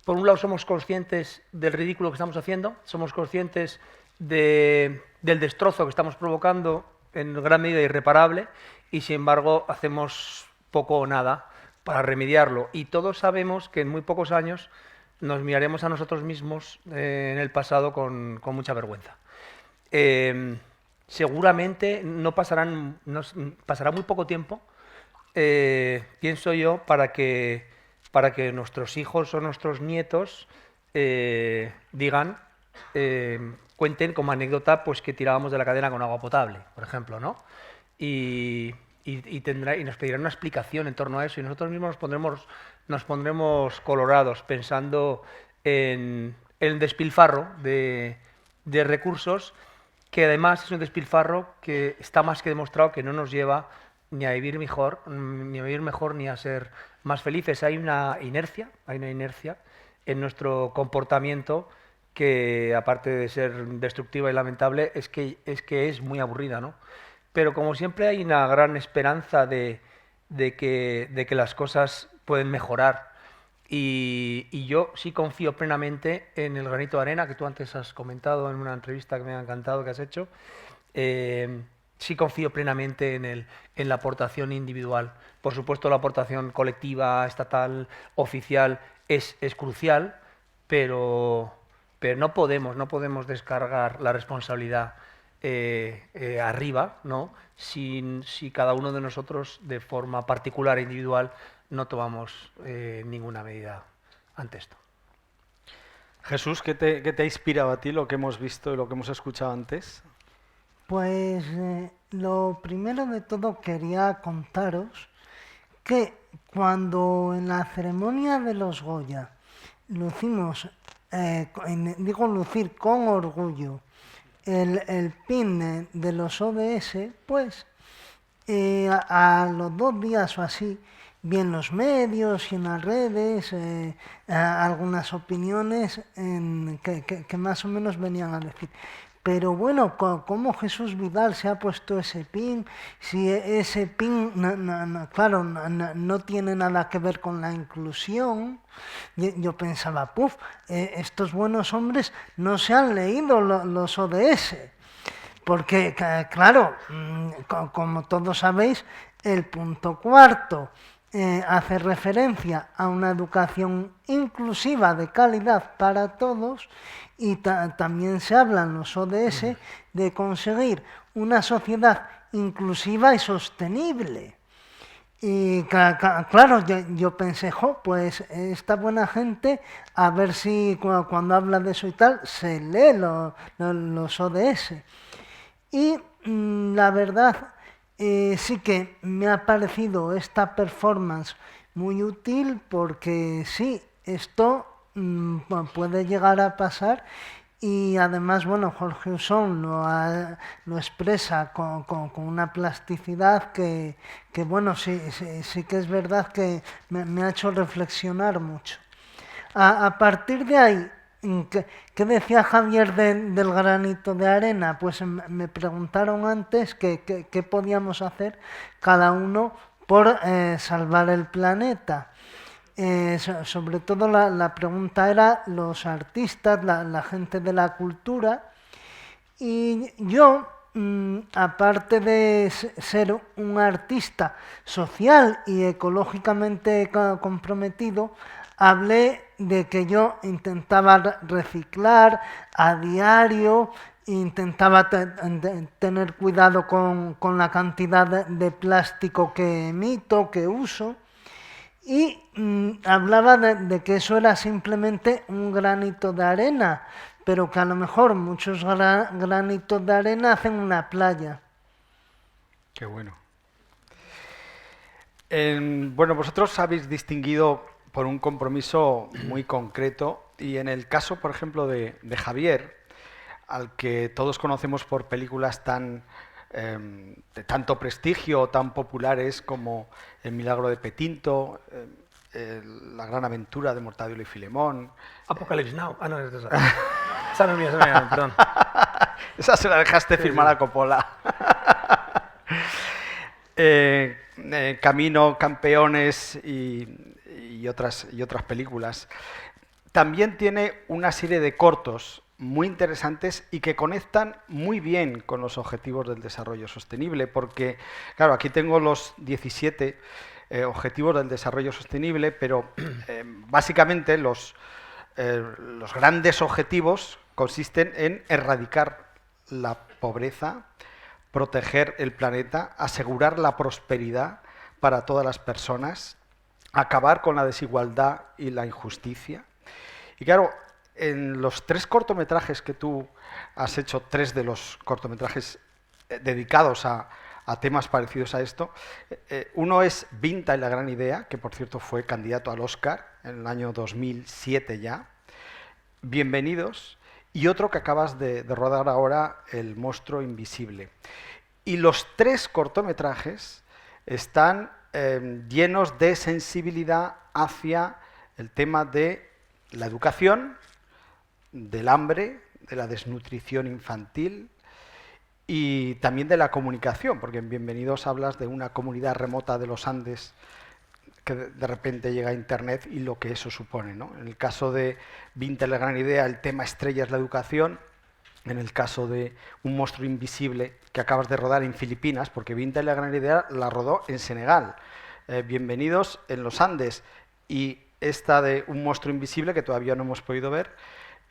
por un lado, somos conscientes del ridículo que estamos haciendo, somos conscientes del destrozo que estamos provocando en gran medida irreparable, y sin embargo hacemos poco o nada para remediarlo. Y todos sabemos que en muy pocos años nos miraremos a nosotros mismos en el pasado con mucha vergüenza. Seguramente pasará muy poco tiempo, pienso yo, para que nuestros hijos o nuestros nietos digan, cuenten como anécdota, pues, que tirábamos de la cadena con agua potable, por ejemplo, ¿no? Y nos pedirán una explicación en torno a eso, y nosotros mismos nos pondremos colorados pensando en el despilfarro de recursos, que además es un despilfarro que está más que demostrado que no nos lleva ni a vivir mejor ni a ser más felices. Hay una inercia en nuestro comportamiento que, aparte de ser destructiva y lamentable, es que es muy aburrida, ¿no? Pero como siempre hay una gran esperanza de que las cosas pueden mejorar. Y yo sí confío plenamente en el granito de arena que tú antes has comentado en una entrevista que me ha encantado que has hecho. Sí confío plenamente en la aportación individual. Por supuesto, la aportación colectiva, estatal, oficial es crucial, pero no podemos descargar la responsabilidad arriba, ¿no? Si cada uno de nosotros, de forma particular e individual, no tomamos ninguna medida ante esto. Jesús, ¿qué te ha inspirado a ti lo que hemos visto y lo que hemos escuchado antes? Pues lo primero de todo quería contaros que cuando en la ceremonia de los Goya lucimos, digo lucir con orgullo, el pin de los ODS, pues a los 2 días o así, vi en los medios y en las redes algunas opiniones que más o menos venían a decir: pero bueno, ¿cómo Jesús Vidal se ha puesto ese pin? Si ese pin, claro, no tiene nada que ver con la inclusión. Yo pensaba, estos buenos hombres no se han leído los ODS. Porque, claro, como todos sabéis, el punto 4 hace referencia a una educación inclusiva de calidad para todos y también se habla en los ODS de conseguir una sociedad inclusiva y sostenible. Y claro, yo pensé, pues esta buena gente, a ver si cuando habla de eso y tal, se lee los ODS. Y la verdad, sí que me ha parecido esta performance muy útil porque sí, esto puede llegar a pasar y además, bueno, Jorge Usón lo expresa con una plasticidad que bueno, sí que es verdad que me ha hecho reflexionar mucho. A partir de ahí, ¿qué decía Javier del granito de arena? Pues me preguntaron antes qué podíamos hacer cada uno por salvar el planeta. Sobre todo la pregunta era los artistas, la gente de la cultura. Y yo, aparte de ser un artista social y ecológicamente comprometido, hablé de que yo intentaba reciclar a diario, intentaba tener cuidado con la cantidad de plástico que emito, que uso, y hablaba de que eso era simplemente un granito de arena, pero que a lo mejor muchos granitos de arena hacen una playa. Qué bueno. Bueno, vosotros habéis distinguido por un compromiso muy concreto y en el caso, por ejemplo, de Javier, al que todos conocemos por películas de tanto prestigio o tan populares como El milagro de Petinto, La gran aventura de Mortadelo y Filemón. Apocalypse Now. Ah, no, es esa. Esa no es mía, perdón. Esa se la dejaste firmar a Coppola. Camino, Campeones y otras películas. También tiene una serie de cortos muy interesantes y que conectan muy bien con los objetivos del desarrollo sostenible, porque, claro, aquí tengo los 17 objetivos del desarrollo sostenible, pero básicamente los grandes objetivos consisten en erradicar la pobreza, proteger el planeta, asegurar la prosperidad para todas las personas, acabar con la desigualdad y la injusticia. Y claro, en los 3 cortometrajes que tú has hecho, 3 de los cortometrajes dedicados a temas parecidos a esto, uno es Vinta y la gran idea, que por cierto fue candidato al Oscar en el año 2007 ya, Bienvenidos, y otro que acabas de rodar ahora, El monstruo invisible. Y los 3 cortometrajes están llenos de sensibilidad hacia el tema de la educación, del hambre, de la desnutrición infantil y también de la comunicación, porque en Bienvenidos hablas de una comunidad remota de los Andes que de repente llega a Internet y lo que eso supone, ¿no? En el caso de Vinta, la gran idea, el tema estrella es la educación. En el caso de Un monstruo invisible, que acabas de rodar en Filipinas, porque Vinta y la gran idea la rodó en Senegal. Bienvenidos en los Andes. Y esta de Un monstruo invisible, que todavía no hemos podido ver,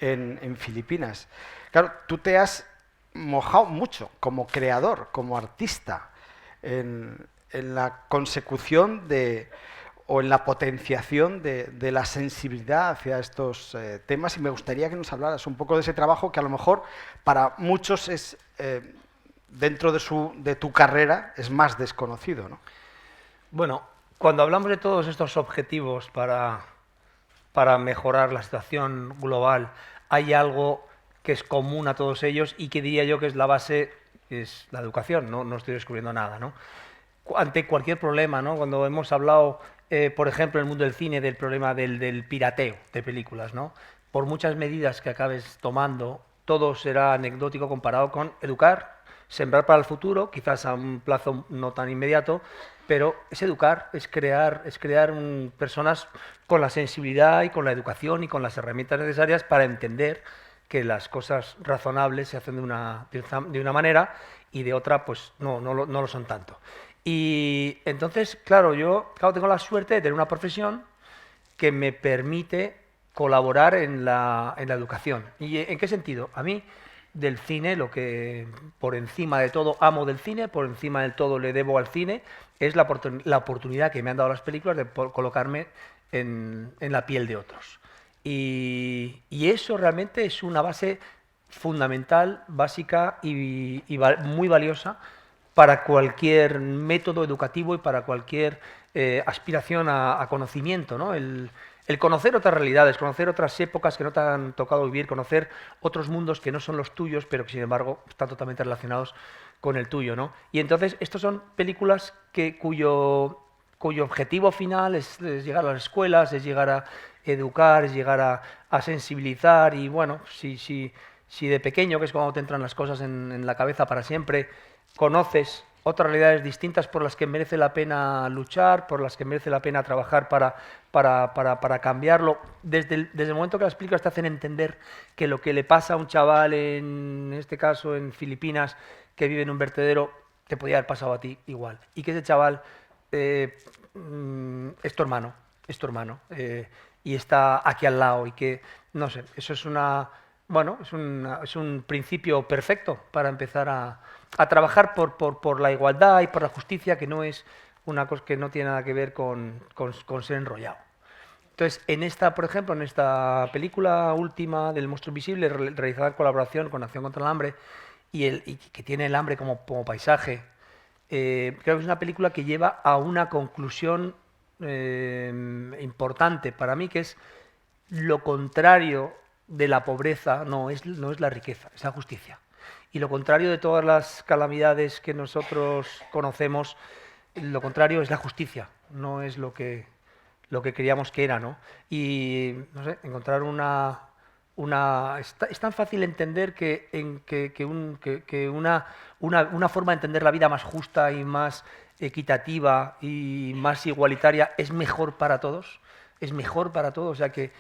en Filipinas. Claro, tú te has mojado mucho como creador, como artista, en la consecución o en la potenciación de la sensibilidad hacia estos temas, y me gustaría que nos hablaras un poco de ese trabajo que a lo mejor para muchos es dentro de tu carrera es más desconocido, ¿no? Bueno, cuando hablamos de todos estos objetivos para mejorar la situación global, hay algo que es común a todos ellos y que diría yo que es la base, es la educación, no estoy descubriendo nada, ¿no? Ante cualquier problema, ¿no? Cuando hemos hablado, por ejemplo, en el mundo del cine, del problema del pirateo de películas, ¿no? Por muchas medidas que acabes tomando, todo será anecdótico comparado con educar, sembrar para el futuro, quizás a un plazo no tan inmediato, pero es educar, es crear personas con la sensibilidad y con la educación y con las herramientas necesarias para entender que las cosas razonables se hacen de una manera y de otra pues no lo son tanto. Y entonces, claro, yo tengo la suerte de tener una profesión que me permite colaborar en la educación. ¿Y en qué sentido? A mí, del cine, lo que por encima de todo amo del cine, por encima del todo le debo al cine, es la oportunidad que me han dado las películas de colocarme en la piel de otros. Y eso realmente es una base fundamental, básica y muy valiosa para cualquier método educativo y para cualquier aspiración a conocimiento, ¿no? El conocer otras realidades, conocer otras épocas que no te han tocado vivir, conocer otros mundos que no son los tuyos, pero que sin embargo están totalmente relacionados con el tuyo, ¿no? Y entonces, estas son películas cuyo objetivo final es llegar a las escuelas, es llegar a educar, es llegar a sensibilizar y bueno, si de pequeño, que es cuando te entran las cosas en la cabeza para siempre, conoces otras realidades distintas por las que merece la pena luchar, por las que merece la pena trabajar para cambiarlo. Desde el momento que las películas te hacen entender que lo que le pasa a un chaval, en este caso en Filipinas, que vive en un vertedero, te podía haber pasado a ti igual. Y que ese chaval es tu hermano, y está aquí al lado y que, no sé, eso es es un principio perfecto para empezar a trabajar por la igualdad y por la justicia, que no es una cosa que no tiene nada que ver con ser enrollado. Entonces, por ejemplo, en esta película última del Monstruo Invisible, realizada en colaboración con Acción contra el Hambre, y que tiene el hambre como paisaje, creo que es una película que lleva a una conclusión importante para mí, que es lo contrario de la pobreza, no es la riqueza, es la justicia. Y lo contrario de todas las calamidades que nosotros conocemos, lo contrario es la justicia, no es lo que creíamos que era, ¿no? Y, no sé, encontrar es tan fácil entender que una forma de entender la vida más justa y más equitativa y más igualitaria es mejor para todos, o sea, que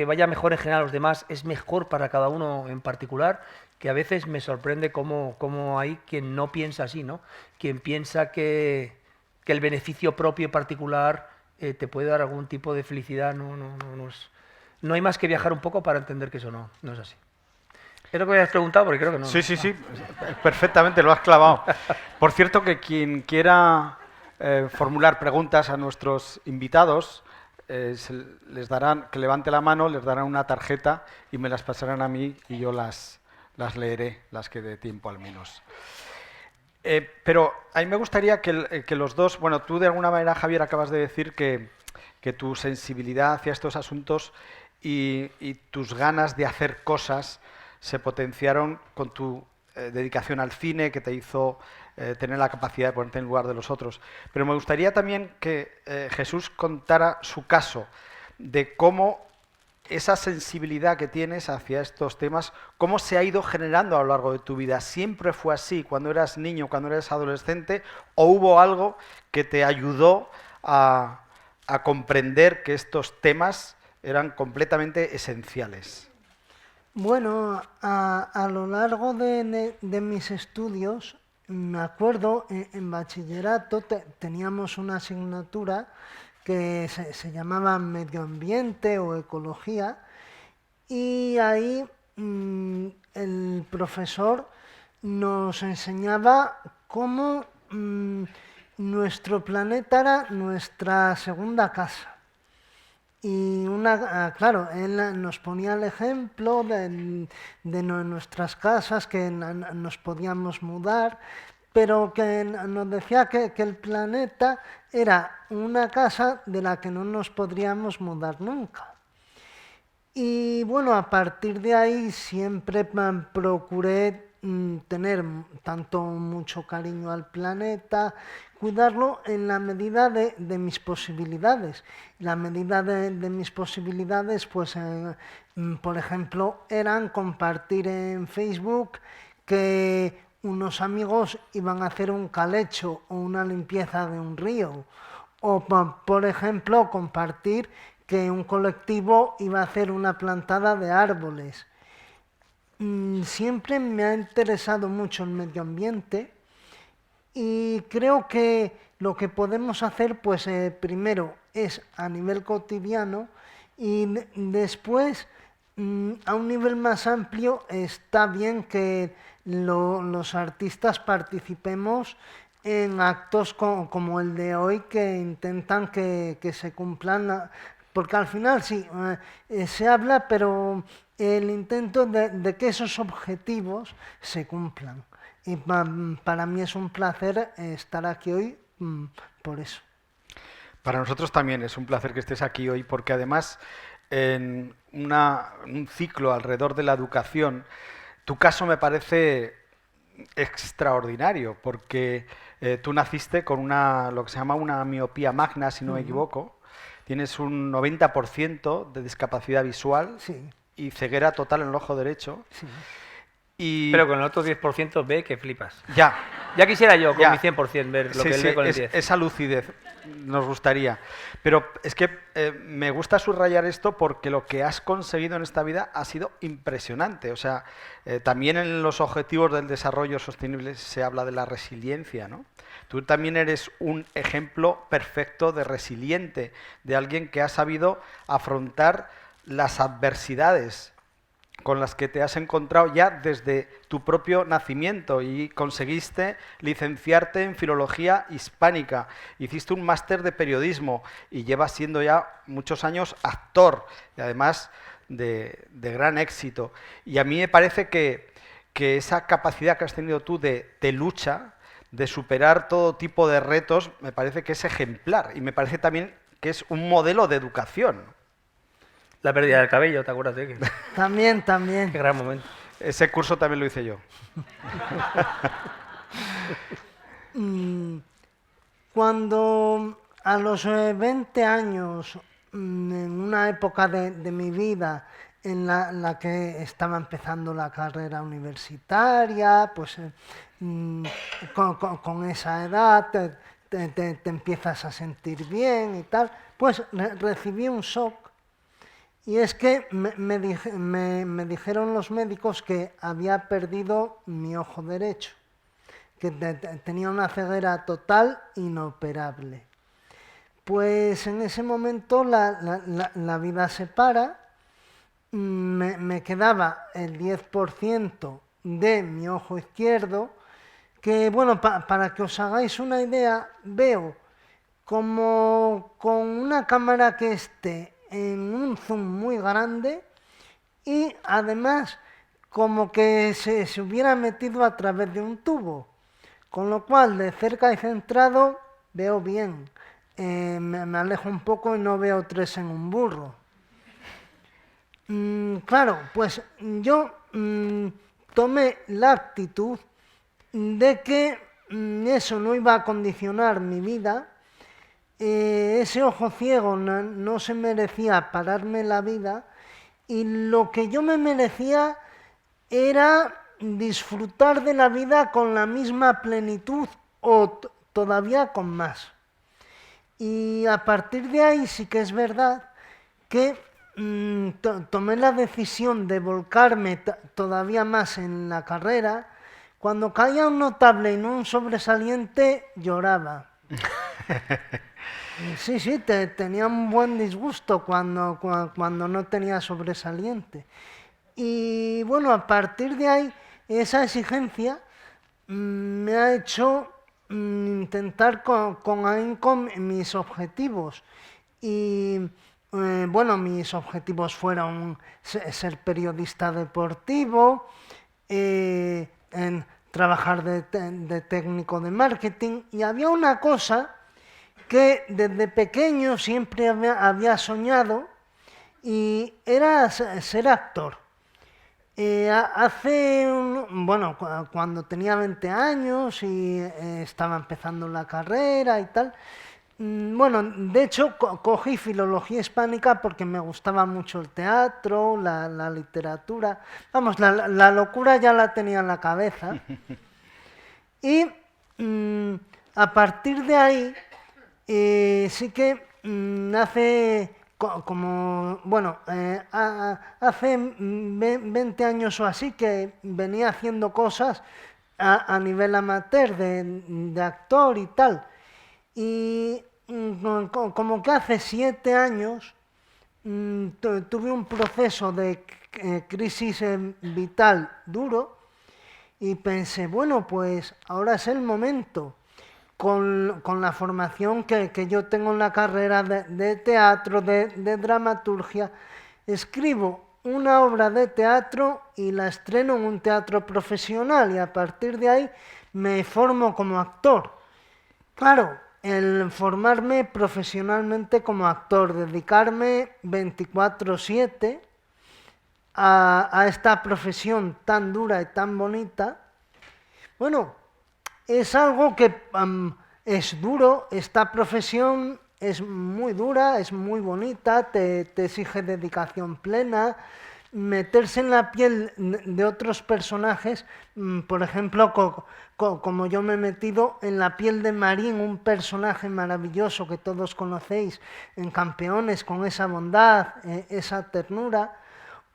vaya mejor en general a los demás es mejor para cada uno en particular, que a veces me sorprende cómo hay quien no piensa así, ¿no? Quien piensa que el beneficio propio particular te puede dar algún tipo de felicidad, no hay más que viajar un poco para entender que eso no es así. Es lo que me habías preguntado, porque creo que no. Sí, perfectamente, lo has clavado. Por cierto, que quien quiera formular preguntas a nuestros invitados, les darán, que levante la mano, les darán una tarjeta y me las pasarán a mí y yo las leeré, las que dé tiempo al menos. Pero a mí me gustaría que los dos, bueno, tú de alguna manera, Javier, acabas de decir que tu sensibilidad hacia estos asuntos y tus ganas de hacer cosas se potenciaron con tu dedicación al cine, que te hizo tener la capacidad de ponerte en lugar de los otros. Pero me gustaría también que Jesús contara su caso, de cómo esa sensibilidad que tienes hacia estos temas, cómo se ha ido generando a lo largo de tu vida. ¿Siempre fue así cuando eras niño, cuando eras adolescente, o hubo algo que te ayudó a comprender que estos temas eran completamente esenciales? Bueno, a lo largo de mis estudios, me acuerdo, en bachillerato teníamos una asignatura que se llamaba Medio Ambiente o Ecología, y ahí el profesor nos enseñaba cómo nuestro planeta era nuestra segunda casa. Y claro, él nos ponía el ejemplo de nuestras casas, que nos podíamos mudar, pero que nos decía que el planeta era una casa de la que no nos podríamos mudar nunca. Y bueno, a partir de ahí siempre procuré tener tanto mucho cariño al planeta, cuidarlo en la medida de mis posibilidades. La medida de mis posibilidades, pues, por ejemplo, eran compartir en Facebook que unos amigos iban a hacer un calecho o una limpieza de un río. O, por ejemplo, compartir que un colectivo iba a hacer una plantada de árboles. Siempre me ha interesado mucho el medio ambiente y creo que lo que podemos hacer, pues primero es a nivel cotidiano y después a un nivel más amplio está bien que los artistas participemos en actos como el de hoy que intentan que se cumplan, porque al final sí, se habla, pero el intento de que esos objetivos se cumplan. Y para mí es un placer estar aquí hoy por eso. Para nosotros también es un placer que estés aquí hoy, porque además en un ciclo alrededor de la educación, tu caso me parece extraordinario, porque tú naciste con lo que se llama una miopía magna, si no me equivoco. Tienes un 90% de discapacidad visual y ceguera total en el ojo derecho. Sí. Pero con el otro 10% ve que flipas. Ya Quisiera yo con mi 100% ver lo que él ve con el 10%. Esa lucidez nos gustaría. Pero es que me gusta subrayar esto porque lo que has conseguido en esta vida ha sido impresionante. O sea, también en los objetivos del desarrollo sostenible se habla de la resiliencia, ¿no? Tú también eres un ejemplo perfecto de resiliente, de alguien que ha sabido afrontar las adversidades con las que te has encontrado ya desde tu propio nacimiento y conseguiste licenciarte en Filología Hispánica, hiciste un máster de periodismo y llevas siendo ya muchos años actor, y además de gran éxito. Y a mí me parece que esa capacidad que has tenido tú de lucha, de superar todo tipo de retos, me parece que es ejemplar y me parece también que es un modelo de educación. La pérdida del cabello, ¿te acuerdas de qué? También. Qué gran momento. Ese curso también lo hice yo. Cuando a los 20 años, en una época de mi vida en la que estaba empezando la carrera universitaria, pues con esa edad te empiezas a sentir bien y tal, pues recibí un shock. Y es que me dijeron los médicos que había perdido mi ojo derecho, que tenía una ceguera total inoperable. Pues en ese momento la vida se para, me quedaba el 10% de mi ojo izquierdo, que bueno, para que os hagáis una idea, veo como con una cámara que esté en un zoom muy grande y además como que se hubiera metido a través de un tubo, con lo cual de cerca y centrado veo bien, me alejo un poco y no veo 3 en un burro. Claro, pues yo tomé la actitud de que eso no iba a condicionar mi vida. Ese ojo ciego no se merecía pararme la vida y lo que yo me merecía era disfrutar de la vida con la misma plenitud o todavía con más. Y a partir de ahí sí que es verdad que tomé la decisión de volcarme todavía más en la carrera. Cuando caía un notable y no un sobresaliente, lloraba. Sí, tenía un buen disgusto cuando no tenía sobresaliente. Y bueno, a partir de ahí, esa exigencia me ha hecho intentar con mis objetivos. Y bueno, mis objetivos fueron ser periodista deportivo, trabajar de técnico de marketing, y había una cosa que desde pequeño siempre había soñado y era ser actor. Bueno, cuando tenía 20 años y estaba empezando la carrera y tal, bueno, de hecho cogí filología hispánica porque me gustaba mucho el teatro, la literatura, vamos, la locura ya la tenía en la cabeza. Y a partir de ahí, sí que hace bueno, hace 20 años o así que venía haciendo cosas a nivel amateur de actor y tal. Y como que hace 7 años tuve un proceso de crisis vital duro y pensé, bueno, pues ahora es el momento. Con la formación que yo tengo en la carrera de teatro, de dramaturgia, escribo una obra de teatro y la estreno en un teatro profesional y a partir de ahí me formo como actor. Claro, el formarme profesionalmente como actor, dedicarme 24/7 a esta profesión tan dura y tan bonita, bueno, es algo que es duro, esta profesión es muy dura, es muy bonita, te exige dedicación plena, meterse en la piel de otros personajes, por ejemplo, como yo me he metido en la piel de Marín, un personaje maravilloso que todos conocéis en Campeones, con esa bondad, esa ternura,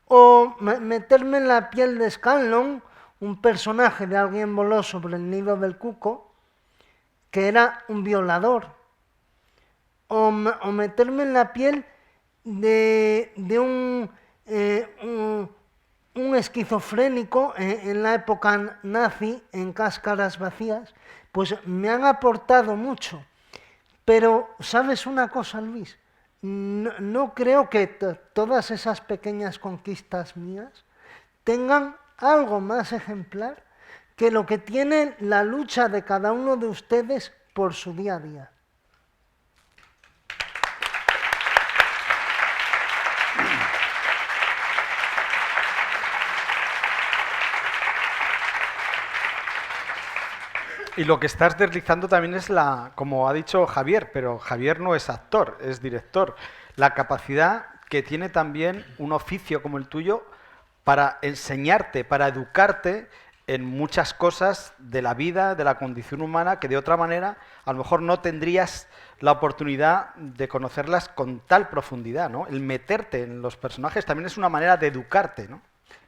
o meterme en la piel de Scanlon, un personaje de Alguien voló sobre el nido del cuco, que era un violador, o meterme en la piel de un esquizofrénico en la época nazi, en Cáscaras vacías, pues me han aportado mucho. Pero, ¿sabes una cosa, Luis? No creo que todas esas pequeñas conquistas mías tengan algo más ejemplar que lo que tiene la lucha de cada uno de ustedes por su día a día. Y lo que estás deslizando también es como ha dicho Javier, pero Javier no es actor, es director. La capacidad que tiene también un oficio como el tuyo para enseñarte, para educarte en muchas cosas de la vida, de la condición humana, que de otra manera a lo mejor no tendrías la oportunidad de conocerlas con tal profundidad, ¿no? El meterte en los personajes también es una manera de educarte, ¿no?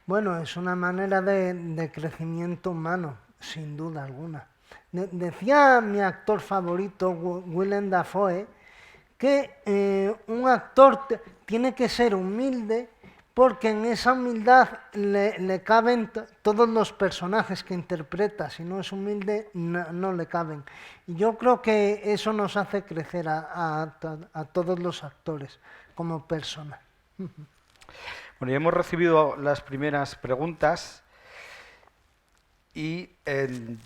Bueno, es una manera de crecimiento humano, sin duda alguna. Decía mi actor favorito, Willem Dafoe, que un actor tiene que ser humilde porque en esa humildad le caben todos los personajes que interpreta. Si no es humilde, no le caben. Y yo creo que eso nos hace crecer a todos los actores como personas. Bueno, ya hemos recibido las primeras preguntas y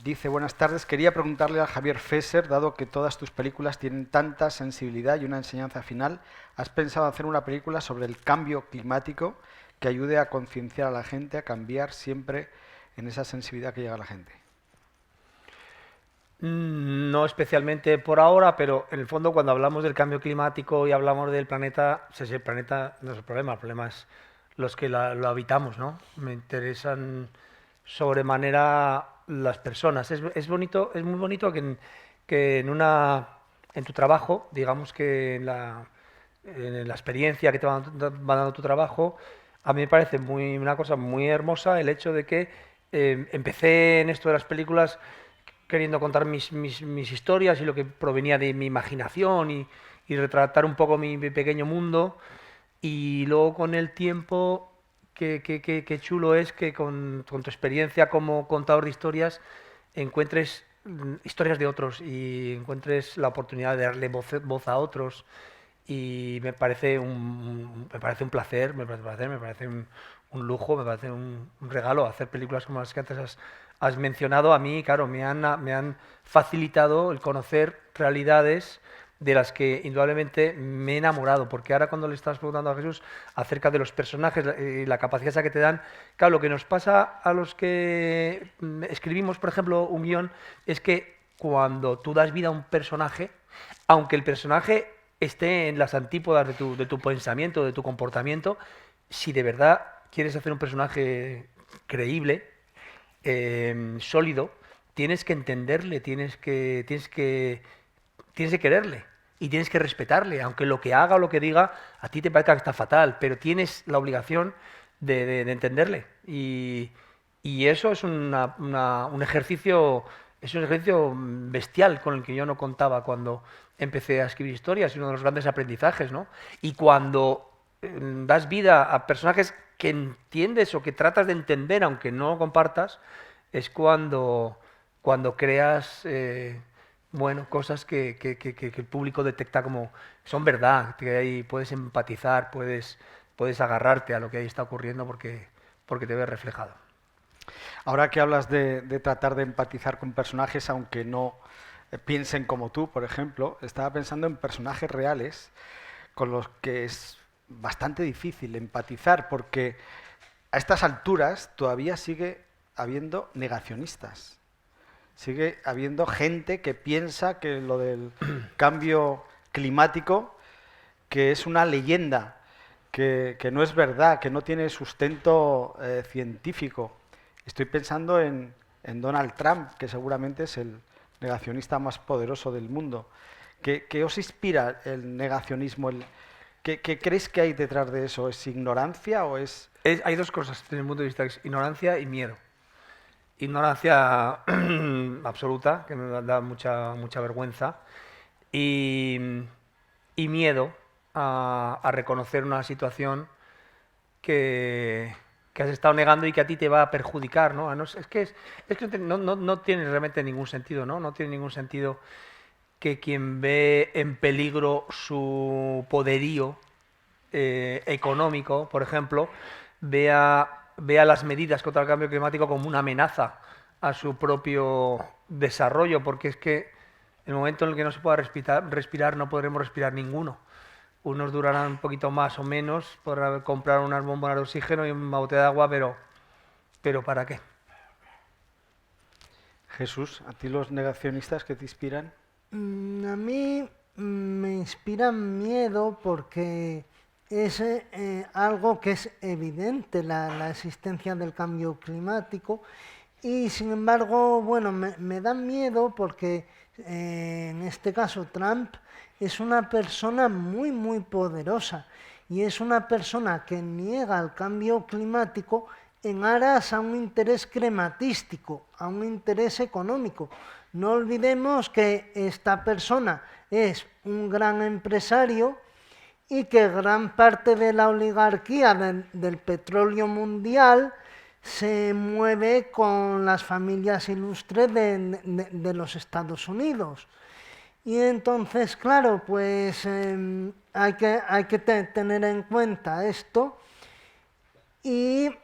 dice, buenas tardes, quería preguntarle a Javier Fesser, dado que todas tus películas tienen tanta sensibilidad y una enseñanza final, ¿has pensado hacer una película sobre el cambio climático que ayude a concienciar a la gente a cambiar siempre en esa sensibilidad que llega a la gente? No especialmente por ahora, pero en el fondo cuando hablamos del cambio climático y hablamos del planeta, pues el planeta no es el problema es los que lo habitamos, ¿no? Me interesan sobremanera las personas. Es bonito, es muy bonito que en tu trabajo, digamos que en la experiencia que te va dando tu trabajo, a mí me parece una cosa muy hermosa el hecho de que empecé en esto de las películas queriendo contar mis historias y lo que provenía de mi imaginación y retratar un poco mi pequeño mundo, y luego con el tiempo qué chulo es que con tu experiencia como contador de historias encuentres historias de otros y encuentres la oportunidad de darle voz a otros, y me parece un placer, me parece un lujo, me parece un regalo hacer películas como las que antes has mencionado. A mí, claro, me han facilitado el conocer realidades de las que indudablemente me he enamorado, porque ahora cuando le estás preguntando a Jesús acerca de los personajes y la capacidad esa que te dan, claro, lo que nos pasa a los que escribimos, por ejemplo, un guión, es que cuando tú das vida a un personaje, aunque el personaje esté en las antípodas de tu pensamiento, de tu comportamiento, si de verdad quieres hacer un personaje creíble, sólido, tienes que entenderle, tienes que quererle y tienes que respetarle, aunque lo que haga o lo que diga a ti te parezca que está fatal, pero tienes la obligación de entenderle. Y eso es un ejercicio, bestial con el que yo no contaba cuando empecé a escribir historias, es uno de los grandes aprendizajes, ¿no? Y cuando das vida a personajes que entiendes o que tratas de entender, aunque no lo compartas, es cuando creas cosas que el público detecta como son verdad, que ahí puedes empatizar, puedes agarrarte a lo que ahí está ocurriendo porque te ves reflejado. Ahora que hablas de tratar de empatizar con personajes, aunque no piensen como tú, por ejemplo, estaba pensando en personajes reales con los que es bastante difícil empatizar, porque a estas alturas todavía sigue habiendo negacionistas. Sigue habiendo gente que piensa que lo del cambio climático, que es una leyenda, que no es verdad, que no tiene sustento científico. Estoy pensando en Donald Trump, que seguramente es el negacionista más poderoso del mundo. ¿Qué os inspira el negacionismo? ¿Qué creéis que hay detrás de eso? ¿Es ignorancia o es...? Hay dos cosas desde el punto de vista, es ignorancia y miedo. Ignorancia absoluta, que me da mucha vergüenza, y miedo a reconocer una situación que has estado negando y que a ti te va a perjudicar, ¿no? Es que no tiene realmente ningún sentido, ¿no? No tiene ningún sentido que quien ve en peligro su poderío económico, por ejemplo, vea las medidas contra el cambio climático como una amenaza a su propio desarrollo, porque es que en el momento en el que no se pueda respirar no podremos respirar ninguno. Unos durarán un poquito más o menos, podrán comprar unas bombonas de oxígeno y una botella de agua, pero ¿para qué? Jesús, ¿a ti los negacionistas qué te inspiran? A mí me inspira miedo porque es algo que es evidente, la existencia del cambio climático, y sin embargo, bueno, me da miedo porque en este caso Trump es una persona muy poderosa y es una persona que niega el cambio climático en aras a un interés crematístico, a un interés económico. No olvidemos que esta persona es un gran empresario y que gran parte de la oligarquía del petróleo mundial se mueve con las familias ilustres de los Estados Unidos. Y entonces, claro, pues hay que tener en cuenta esto. Y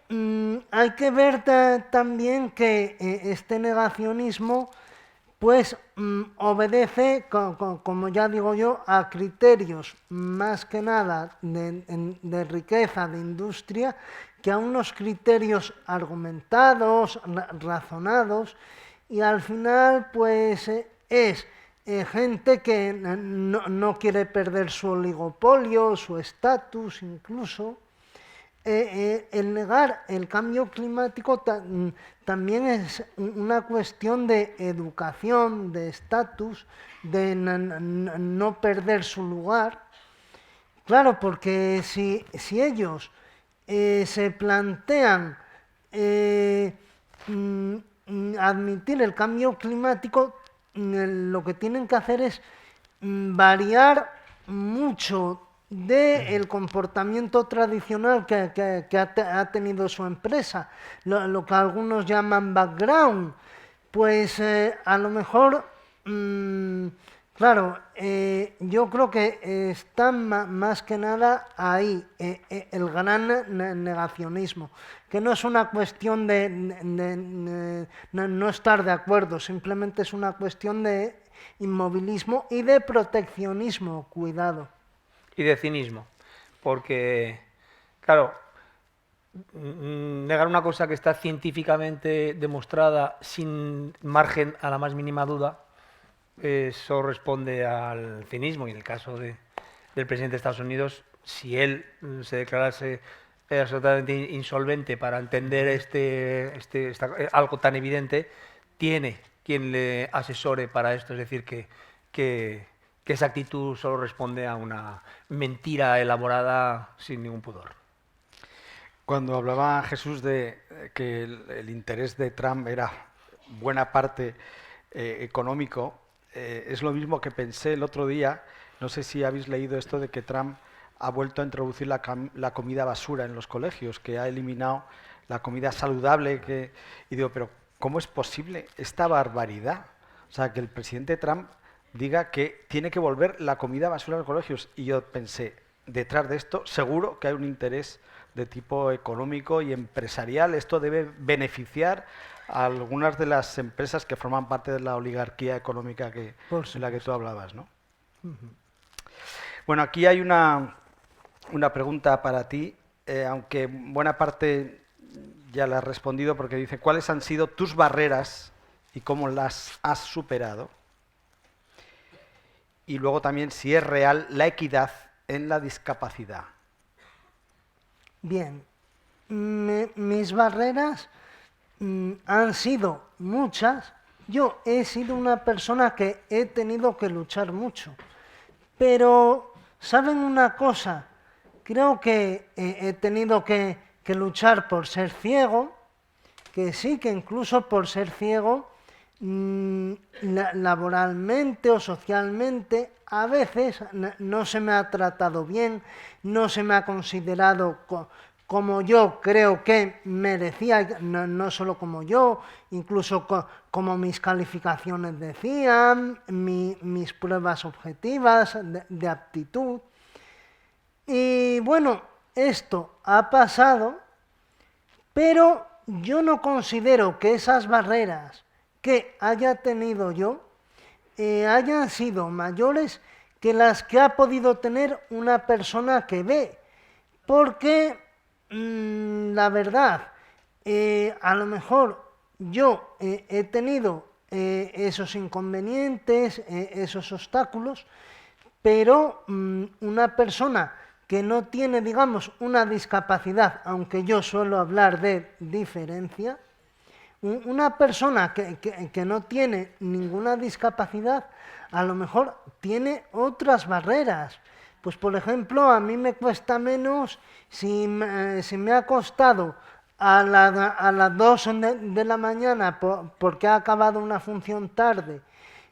hay que ver también que este negacionismo pues obedece, como ya digo yo, a criterios más que nada de riqueza, de industria, que a unos criterios argumentados, razonados, y al final pues es gente que no quiere perder su oligopolio, su estatus incluso. El negar el cambio climático también es una cuestión de educación, de estatus, de no perder su lugar. Claro, porque si ellos se plantean admitir el cambio climático, lo que tienen que hacer es variar mucho del comportamiento tradicional que ha tenido su empresa, lo que algunos llaman background. Pues a lo mejor, claro, yo creo que está más que nada ahí el gran negacionismo, que no es una cuestión de no estar de acuerdo, simplemente es una cuestión de inmovilismo y de proteccionismo, cuidado. Y de cinismo, porque, claro, negar una cosa que está científicamente demostrada sin margen a la más mínima duda, eso responde al cinismo. Y en el caso del presidente de Estados Unidos, si él se declarase absolutamente insolvente para entender algo tan evidente, tiene quien le asesore para esto. Es decir, que esa actitud solo responde a una mentira elaborada sin ningún pudor. Cuando hablaba Jesús de que el interés de Trump era buena parte económico, es lo mismo que pensé el otro día. No sé si habéis leído esto de que Trump ha vuelto a introducir la comida basura en los colegios, que ha eliminado la comida saludable. Y digo, pero ¿cómo es posible esta barbaridad? O sea, que el presidente Trump diga que tiene que volver la comida basura en los colegios. Y yo pensé, detrás de esto seguro que hay un interés de tipo económico y empresarial. Esto debe beneficiar a algunas de las empresas que forman parte de la oligarquía económica de la que tú hablabas, ¿no? Bueno, aquí hay una pregunta para ti, aunque buena parte ya la has respondido, porque dice, ¿cuáles han sido tus barreras y cómo las has superado? Y luego también si es real la equidad en la discapacidad. Bien, mis barreras han sido muchas. Yo he sido una persona que he tenido que luchar mucho. Pero, ¿saben una cosa? Creo que he tenido que luchar por ser ciego, que sí, que incluso por ser ciego, laboralmente o socialmente, a veces no se me ha tratado bien, no se me ha considerado como yo creo que merecía, no solo como yo, incluso como mis calificaciones decían, mis pruebas objetivas de aptitud. Y bueno, esto ha pasado, pero yo no considero que esas barreras que haya tenido yo hayan sido mayores que las que ha podido tener una persona que ve, porque la verdad, a lo mejor yo he tenido esos inconvenientes, esos obstáculos, pero una persona que no tiene, digamos, una discapacidad, aunque yo suelo hablar de diferencia, una persona que no tiene ninguna discapacidad, a lo mejor tiene otras barreras. Pues, por ejemplo, a mí me cuesta menos, si me ha costado a las 2 de la mañana porque ha acabado una función tarde,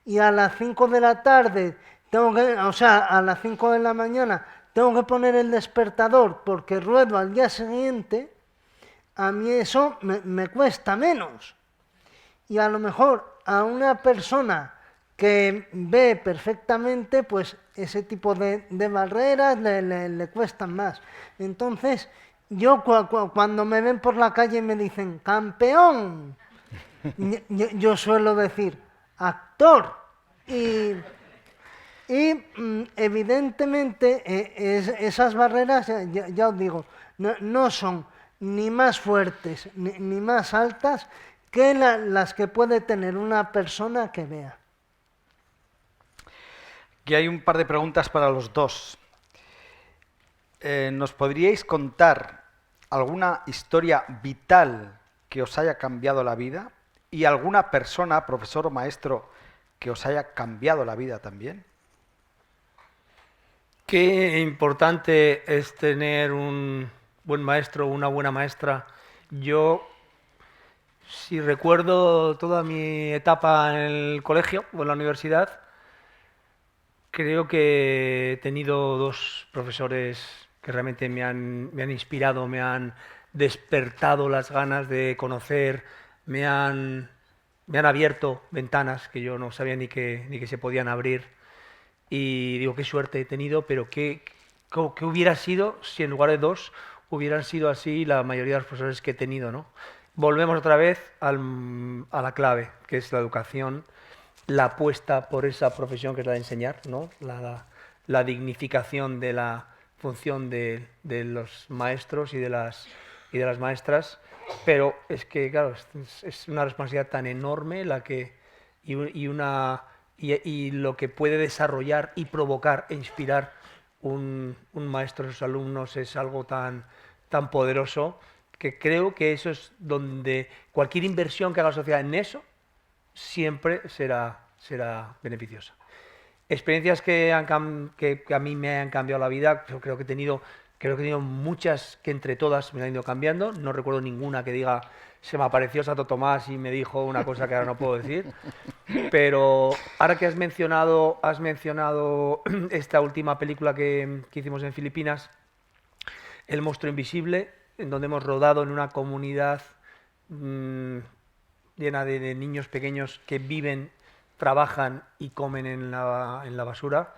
y a las 5 de la tarde, a las 5 de la mañana, tengo que poner el despertador porque ruedo al día siguiente, a mí eso me cuesta menos. Y a lo mejor a una persona que ve perfectamente, pues ese tipo de barreras le cuestan más. Entonces, yo cuando me ven por la calle y me dicen ¡campeón!, yo suelo decir ¡actor! Y evidentemente esas barreras, ya os digo, no son ni más fuertes ni más altas que las que puede tener una persona que vea. Aquí hay un par de preguntas para los dos. ¿Nos podríais contar alguna historia vital que os haya cambiado la vida? ¿Y alguna persona, profesor o maestro, que os haya cambiado la vida también? Qué importante es tener un buen maestro o una buena maestra. Yo, si recuerdo toda mi etapa en el colegio o en la universidad, creo que he tenido 2 profesores que realmente me han inspirado, me han despertado las ganas de conocer, me han abierto ventanas que yo no sabía ni que se podían abrir. Y digo, qué suerte he tenido, pero qué hubiera sido si en lugar de 2 hubieran sido así la mayoría de los profesores que he tenido, ¿no? Volvemos otra vez a la clave, que es la educación. la apuesta por esa profesión que es la de enseñar, ¿no? La dignificación de la función de los maestros y de las maestras, pero es que, claro, es una responsabilidad tan enorme y lo que puede desarrollar y provocar e inspirar un maestro a sus alumnos es algo tan poderoso, que creo que eso es donde cualquier inversión que haga la sociedad en eso siempre será beneficiosa. Experiencias que a mí me han cambiado la vida, creo que he tenido muchas que entre todas me han ido cambiando. No recuerdo ninguna que diga, se me apareció Santo Tomás y me dijo una cosa que ahora no puedo decir. Pero ahora que has mencionado esta última película que hicimos en Filipinas, El monstruo invisible, en donde hemos rodado en una comunidad llena de niños pequeños que viven, trabajan y comen en la basura.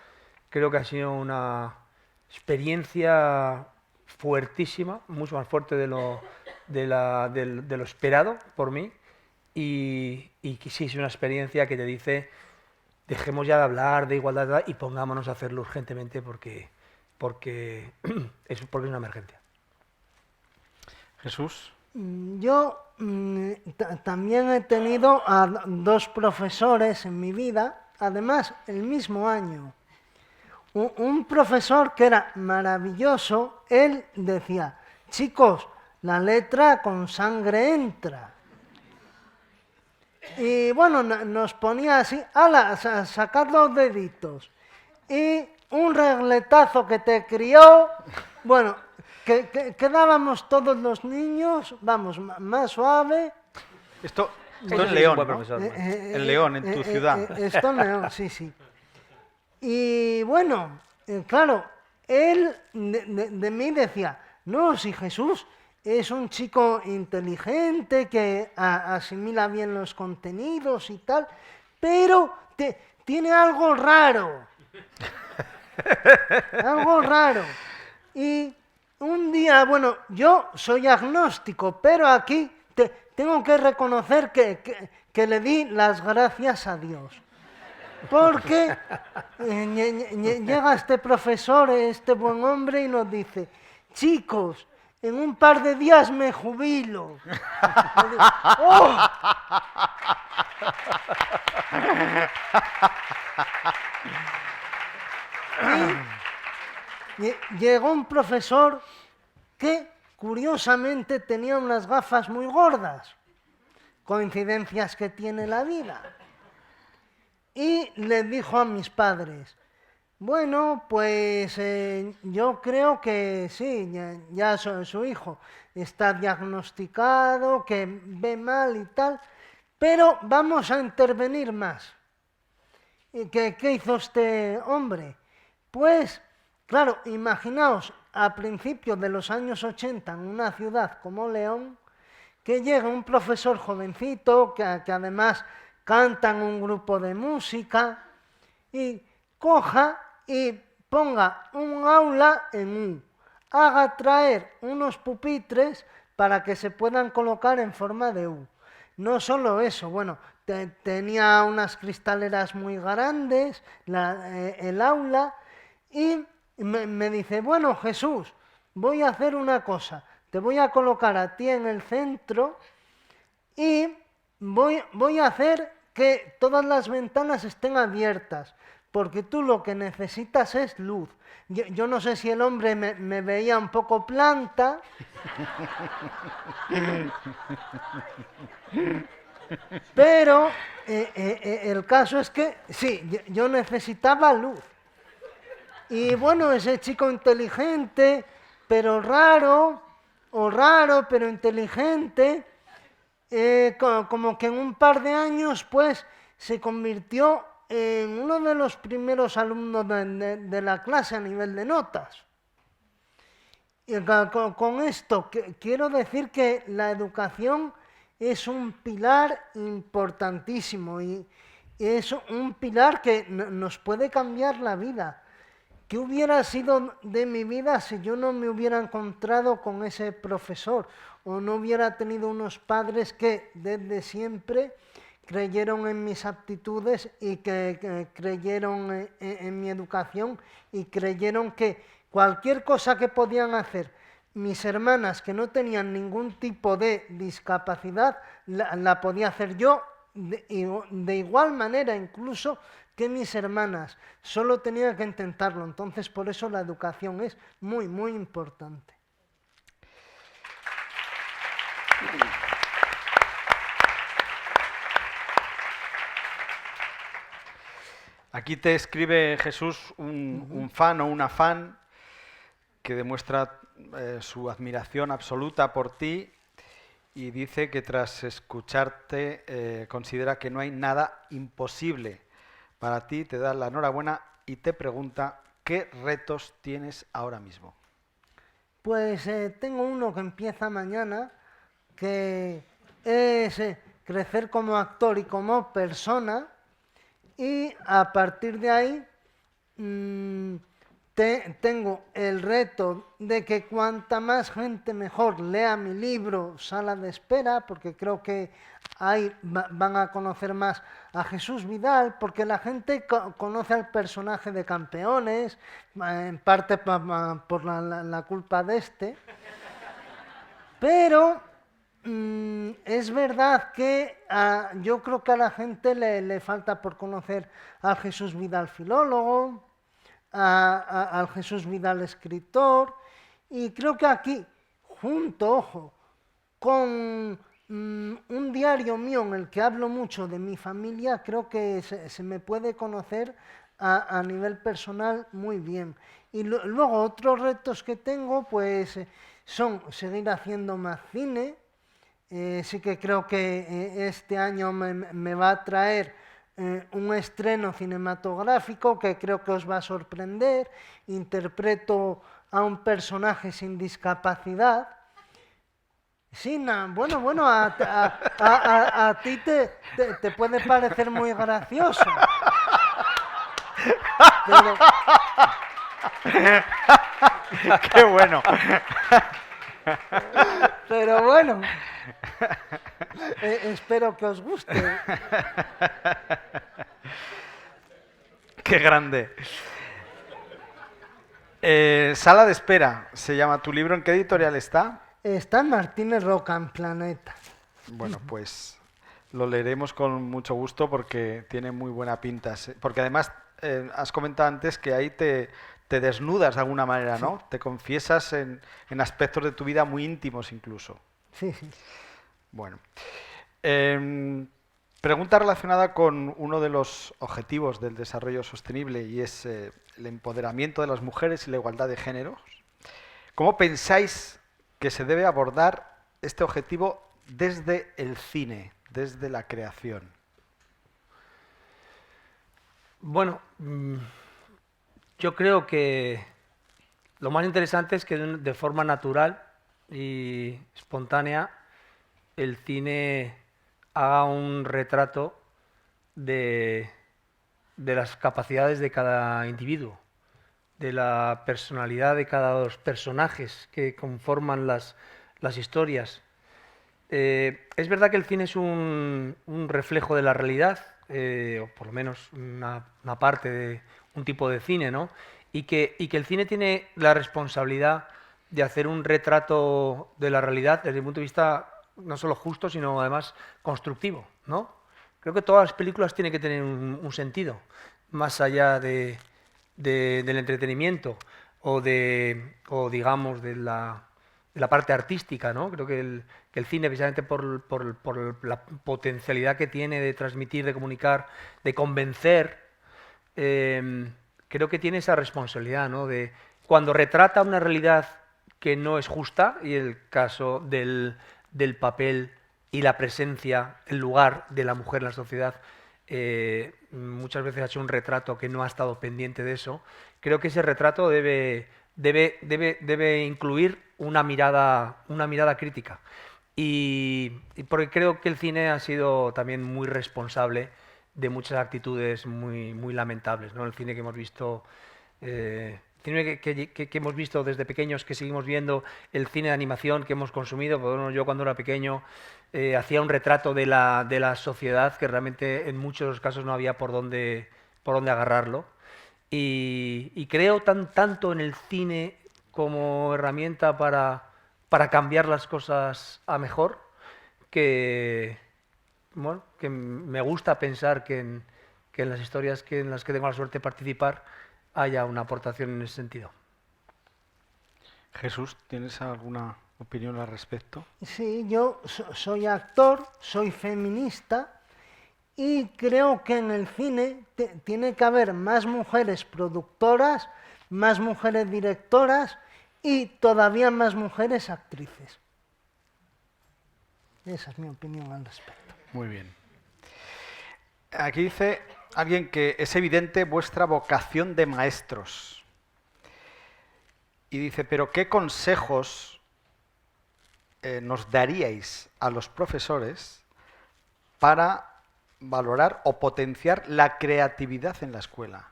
Creo que ha sido una experiencia fuertísima, mucho más fuerte de lo esperado por mí, y que sí es una experiencia que te dice, dejemos ya de hablar de igualdad y pongámonos a hacerlo urgentemente porque es una emergencia. Jesús. Yo también he tenido a 2 profesores en mi vida, además el mismo año. Un profesor que era maravilloso, él decía, chicos, la letra con sangre entra. Y bueno, nos ponía así, ala, sacad los deditos. Y un regletazo que te crió, bueno, que quedábamos todos los niños, vamos, más suave. Esto en León, ¿no? En León, en tu ciudad. Esto en León, sí. Y bueno, claro, él de mí decía, no, si Jesús es un chico inteligente que asimila bien los contenidos y tal, pero tiene algo raro. Algo raro. Y un día, bueno, yo soy agnóstico, pero aquí tengo que reconocer que le di las gracias a Dios. Porque llega este profesor, este buen hombre, y nos dice, chicos, en un par de días me jubilo. ¡Oh! Y llegó un profesor que, curiosamente, tenía unas gafas muy gordas. Coincidencias que tiene la vida. Y le dijo a mis padres, bueno, pues yo creo que sí, ya su hijo está diagnosticado, que ve mal y tal, pero vamos a intervenir más. ¿Y qué hizo este hombre? Pues, claro, imaginaos, a principios de los años 80, en una ciudad como León, que llega un profesor jovencito, que además canta en un grupo de música, y coja y ponga un aula en U, haga traer unos pupitres para que se puedan colocar en forma de U. No solo eso, bueno, tenía unas cristaleras muy grandes, el aula, y me dice, bueno, Jesús, voy a hacer una cosa, te voy a colocar a ti en el centro y voy a hacer que todas las ventanas estén abiertas, porque tú lo que necesitas es luz. Yo no sé si el hombre me veía un poco planta, pero el caso es que sí, yo necesitaba luz. Y bueno, ese chico inteligente, pero raro, pero inteligente, como que en un par de años pues se convirtió en uno de los primeros alumnos de la clase a nivel de notas. Y con esto quiero decir que la educación es un pilar importantísimo y es un pilar que nos puede cambiar la vida. ¿Qué hubiera sido de mi vida si yo no me hubiera encontrado con ese profesor o no hubiera tenido unos padres que desde siempre creyeron en mis aptitudes y que creyeron en mi educación y creyeron que cualquier cosa que podían hacer mis hermanas que no tenían ningún tipo de discapacidad, la podía hacer yo de igual manera incluso que mis hermanas. Solo tenía que intentarlo. Entonces, por eso la educación es muy, muy importante. Aquí te escribe Jesús un fan o una fan que demuestra su admiración absoluta por ti y dice que tras escucharte considera que no hay nada imposible para ti, te da la enhorabuena y te pregunta ¿qué retos tienes ahora mismo? Pues tengo uno que empieza mañana, que es crecer como actor y como persona, y a partir de ahí tengo el reto de que cuanta más gente mejor lea mi libro Sala de Espera, porque creo que ahí van a conocer más a Jesús Vidal, porque la gente conoce al personaje de Campeones, en parte por la culpa de este, pero es verdad que yo creo que a la gente le falta por conocer al Jesús Vidal filólogo, al Jesús Vidal escritor, y creo que aquí, junto, ojo, con un diario mío en el que hablo mucho de mi familia, creo que se me puede conocer a nivel personal muy bien. Y luego otros retos que tengo pues son seguir haciendo más cine. Sí que creo que este año me va a traer un estreno cinematográfico que creo que os va a sorprender. Interpreto a un personaje sin discapacidad. Sí, bueno, a ti te puede parecer muy gracioso. Pero... ¡Qué bueno! Pero bueno, espero que os guste. ¡Qué grande! Sala de Espera se llama tu libro. ¿En qué editorial está? Está en Martínez Roca, en Planeta. Bueno, pues lo leeremos con mucho gusto porque tiene muy buena pinta. Porque además has comentado antes que ahí te desnudas de alguna manera, ¿no? Sí. Te confiesas en aspectos de tu vida muy íntimos incluso. Sí, sí. Bueno. Pregunta relacionada con uno de los objetivos del desarrollo sostenible y es el empoderamiento de las mujeres y la igualdad de géneros. ¿Cómo pensáis que se debe abordar este objetivo desde el cine, desde la creación? Bueno, yo creo que lo más interesante es que de forma natural y espontánea el cine haga un retrato de las capacidades de cada individuo, de la personalidad de cada dos personajes que conforman las historias. Es verdad que el cine es un reflejo de la realidad, o por lo menos una parte de un tipo de cine, ¿no? Y que el cine tiene la responsabilidad de hacer un retrato de la realidad desde el punto de vista no solo justo, sino además constructivo, ¿no? Creo que todas las películas tienen que tener un sentido, más allá del entretenimiento o digamos de la parte artística, ¿no? Creo que el cine, precisamente por la potencialidad que tiene de transmitir, de comunicar, de convencer, creo que tiene esa responsabilidad, ¿no? De cuando retrata una realidad que no es justa, y el caso del papel y la presencia, el lugar de la mujer en la sociedad, muchas veces ha hecho un retrato que no ha estado pendiente de eso. Creo que ese retrato debe incluir una mirada crítica. Y porque creo que el cine ha sido también muy responsable de muchas actitudes muy lamentables, ¿no? El cine que hemos visto, cine que hemos visto desde pequeños, que seguimos viendo, el cine de animación que hemos consumido. Bueno, yo cuando era pequeño hacía un retrato de la sociedad que realmente en muchos casos no había por dónde agarrarlo. Y creo tanto en el cine como herramienta para cambiar las cosas a mejor, que, bueno, que me gusta pensar que en las historias en las que tengo la suerte de participar haya una aportación en ese sentido. Jesús, ¿tienes alguna opinión al respecto? Sí, yo soy actor, soy feminista y creo que en el cine tiene que haber más mujeres productoras, más mujeres directoras y todavía más mujeres actrices. Esa es mi opinión al respecto. Muy bien. Aquí dice alguien que es evidente vuestra vocación de maestros. Y dice, pero ¿qué consejos nos daríais a los profesores para valorar o potenciar la creatividad en la escuela?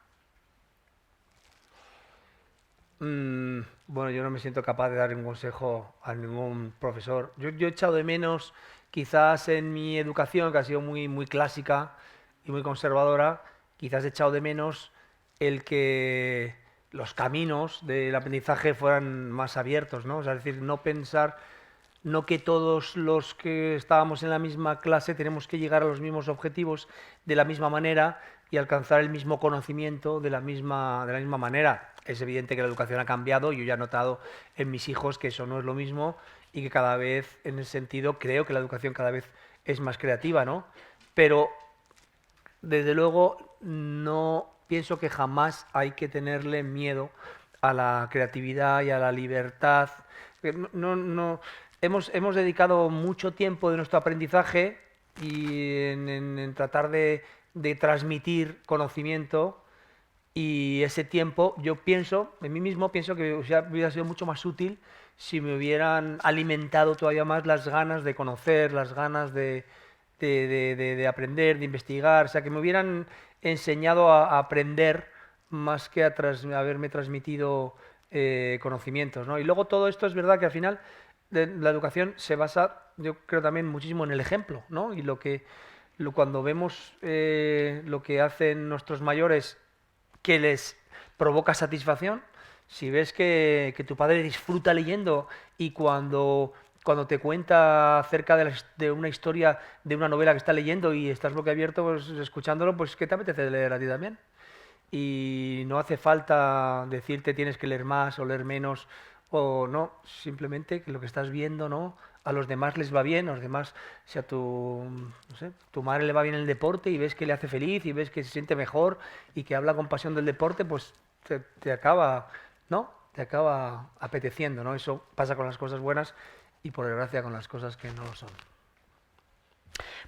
Bueno, yo no me siento capaz de dar un consejo a ningún profesor. Yo he echado de menos, quizás en mi educación, que ha sido muy, muy clásica y muy conservadora, quizás he echado de menos el que los caminos del aprendizaje fueran más abiertos, ¿no? O sea, es decir, no pensar, no que todos los que estábamos en la misma clase tenemos que llegar a los mismos objetivos de la misma manera y alcanzar el mismo conocimiento de la misma manera. Es evidente que la educación ha cambiado y yo ya he notado en mis hijos que eso no es lo mismo y que cada vez, en ese sentido, creo que la educación cada vez es más creativa, ¿no? Pero, desde luego, no pienso que jamás hay que tenerle miedo a la creatividad y a la libertad. Hemos dedicado mucho tiempo de nuestro aprendizaje y en tratar de transmitir conocimiento, y ese tiempo, yo pienso, en mí mismo, pienso que hubiera sido mucho más útil si me hubieran alimentado todavía más las ganas de conocer, las ganas de aprender, de investigar, o sea, que me hubieran enseñado a aprender más que a haberme transmitido conocimientos, ¿no? Y luego todo esto es verdad que al final la educación se basa, yo creo, también muchísimo en el ejemplo, ¿no? Y cuando vemos lo que hacen nuestros mayores que les provoca satisfacción, si ves que tu padre disfruta leyendo y cuando te cuenta acerca de una historia, de una novela que está leyendo y estás boquiabierto pues, escuchándolo, pues ¿qué te apetece leer a ti también? Y no hace falta decirte tienes que leer más o leer menos, o no, simplemente que lo que estás viendo, ¿no? A los demás les va bien, a los demás, si a tu madre le va bien el deporte y ves que le hace feliz y ves que se siente mejor y que habla con pasión del deporte, pues te acaba, ¿no? Te acaba apeteciendo, ¿no? Eso pasa con las cosas buenas y por desgracia con las cosas que no lo son.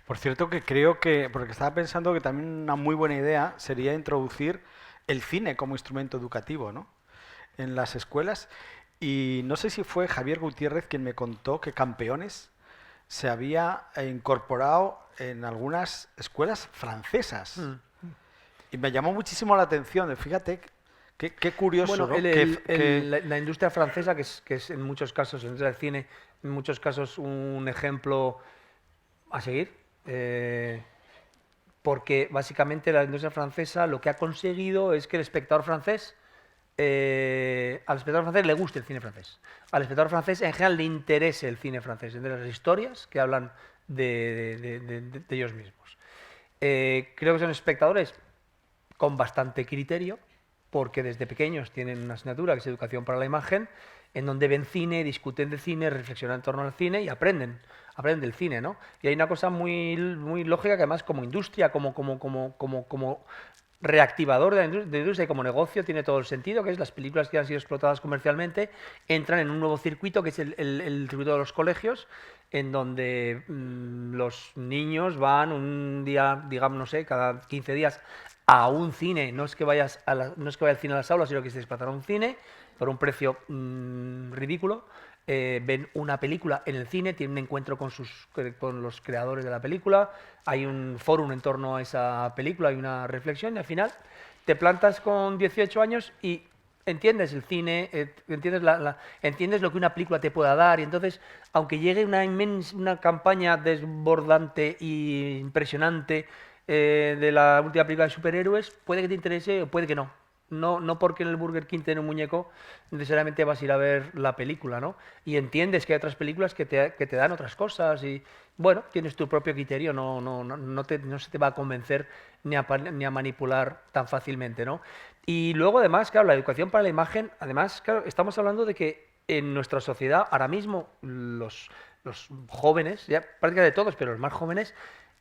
Por cierto que creo que, porque estaba pensando que también una muy buena idea sería introducir el cine como instrumento educativo, ¿no? En las escuelas. Y no sé si fue Javier Gutiérrez quien me contó que Campeones se había incorporado en algunas escuelas francesas. Y me llamó muchísimo la atención. Fíjate, qué curioso, bueno, ¿no? La industria francesa, que es en muchos casos, la industria del cine, en muchos casos un ejemplo a seguir. Porque básicamente la industria francesa lo que ha conseguido es que el espectador francés... al espectador francés le guste el cine francés. Al espectador francés en general le interese el cine francés, entre las historias que hablan de ellos mismos. Creo que son espectadores con bastante criterio, porque desde pequeños tienen una asignatura que es Educación para la Imagen, en donde ven cine, discuten de cine, reflexionan en torno al cine y aprenden del cine, ¿no? Y hay una cosa muy, muy lógica que además como industria, como reactivador de la industria y como negocio tiene todo el sentido, que es las películas que han sido explotadas comercialmente entran en un nuevo circuito que es el circuito de los colegios, en donde los niños van un día, digamos, no sé, cada 15 días a un cine. No es que vaya al cine a las aulas, sino que se desplazan a un cine por un precio ridículo. Ven una película en el cine, tienen un encuentro con los creadores de la película, hay un fórum en torno a esa película, hay una reflexión y al final te plantas con 18 años y entiendes el cine, entiendes lo que una película te pueda dar, y entonces, aunque llegue una campaña desbordante e impresionante de la última película de superhéroes, puede que te interese o puede que no. No porque en el Burger King tiene un muñeco, necesariamente vas a ir a ver la película, ¿no? Y entiendes que hay otras películas que te dan otras cosas y, bueno, tienes tu propio criterio, no se te va a convencer ni a manipular tan fácilmente, ¿no? Y luego, además, claro, la educación para la imagen, además, claro, estamos hablando de que en nuestra sociedad, ahora mismo, los jóvenes, ya prácticamente todos, pero los más jóvenes,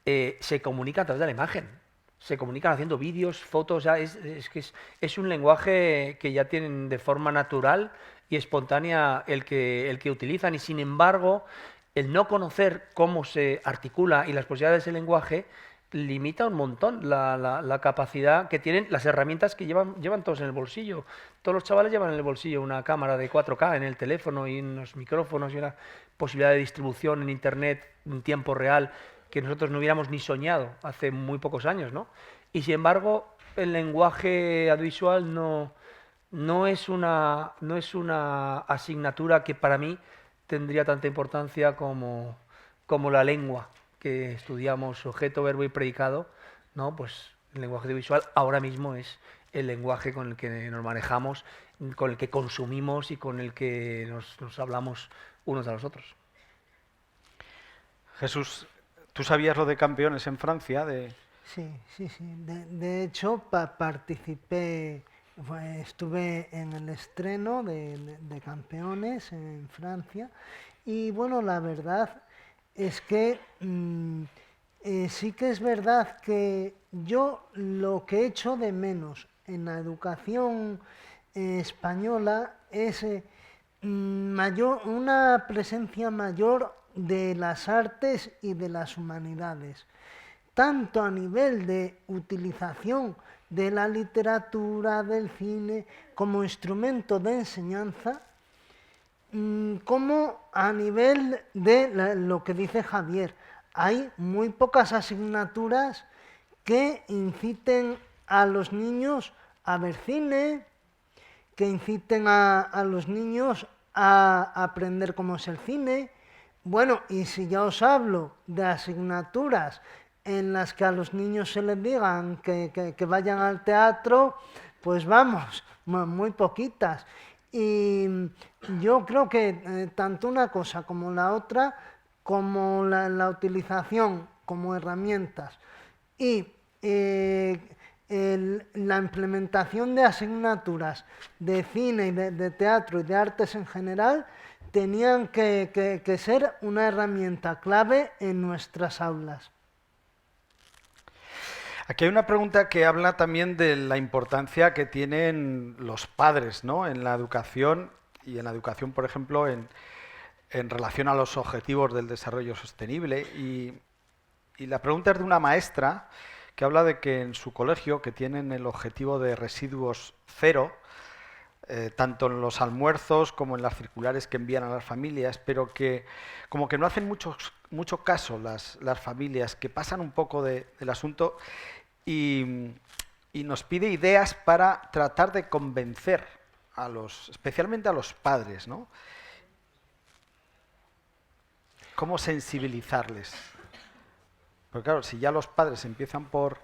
se comunican a través de la imagen. Se comunican haciendo vídeos, fotos, ya es un lenguaje que ya tienen de forma natural y espontánea el que utilizan, y sin embargo, el no conocer cómo se articula y las posibilidades del lenguaje limita un montón la capacidad que tienen, las herramientas que llevan todos en el bolsillo. Todos los chavales llevan en el bolsillo una cámara de 4K en el teléfono y unos micrófonos y una posibilidad de distribución en Internet en tiempo real que nosotros no hubiéramos ni soñado hace muy pocos años, ¿no? Y sin embargo, el lenguaje audiovisual no es una asignatura que para mí tendría tanta importancia como la lengua que estudiamos, sujeto, verbo y predicado, ¿no? Pues el lenguaje audiovisual ahora mismo es el lenguaje con el que nos manejamos, con el que consumimos y con el que nos hablamos unos a los otros. Jesús, ¿tú sabías lo de Campeones en Francia? Sí. De hecho, participé, estuve en el estreno de Campeones en Francia, y bueno, la verdad es que sí que es verdad que yo lo que echo de menos en la educación española es una presencia mayor de las artes y de las humanidades, tanto a nivel de utilización de la literatura, del cine, como instrumento de enseñanza, como a nivel de lo que dice Javier. Hay muy pocas asignaturas que inciten a los niños a ver cine, que inciten a los niños a aprender cómo es el cine. Bueno, y si ya os hablo de asignaturas en las que a los niños se les digan que vayan al teatro, pues vamos, muy poquitas. Y yo creo que tanto una cosa como la otra, como la utilización como herramientas y la implementación de asignaturas de cine y de teatro y de artes en general, tenían que ser una herramienta clave en nuestras aulas. Aquí hay una pregunta que habla también de la importancia que tienen los padres, ¿no?, en la educación, y en la educación, por ejemplo, en relación a los objetivos del desarrollo sostenible. Y la pregunta es de una maestra que habla de que en su colegio, que tienen el objetivo de residuos cero, tanto en los almuerzos como en las circulares que envían a las familias, pero que como que no hacen mucho caso las familias, que pasan un poco del asunto, y nos pide ideas para tratar de convencer especialmente a los padres, ¿no? ¿Cómo sensibilizarles? Porque claro, si ya los padres empiezan por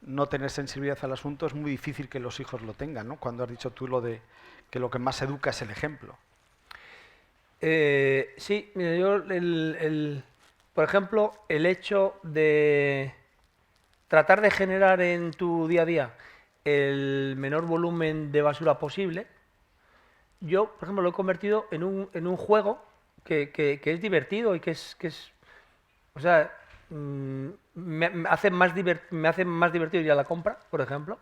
no tener sensibilidad al asunto, es muy difícil que los hijos lo tengan, ¿no? Cuando has dicho tú lo de que lo que más educa es el ejemplo. Sí, mira, yo, por ejemplo, el hecho de tratar de generar en tu día a día el menor volumen de basura posible, yo, por ejemplo, lo he convertido en un juego que es divertido y que es o sea, me hace más divertido ir a la compra, por ejemplo.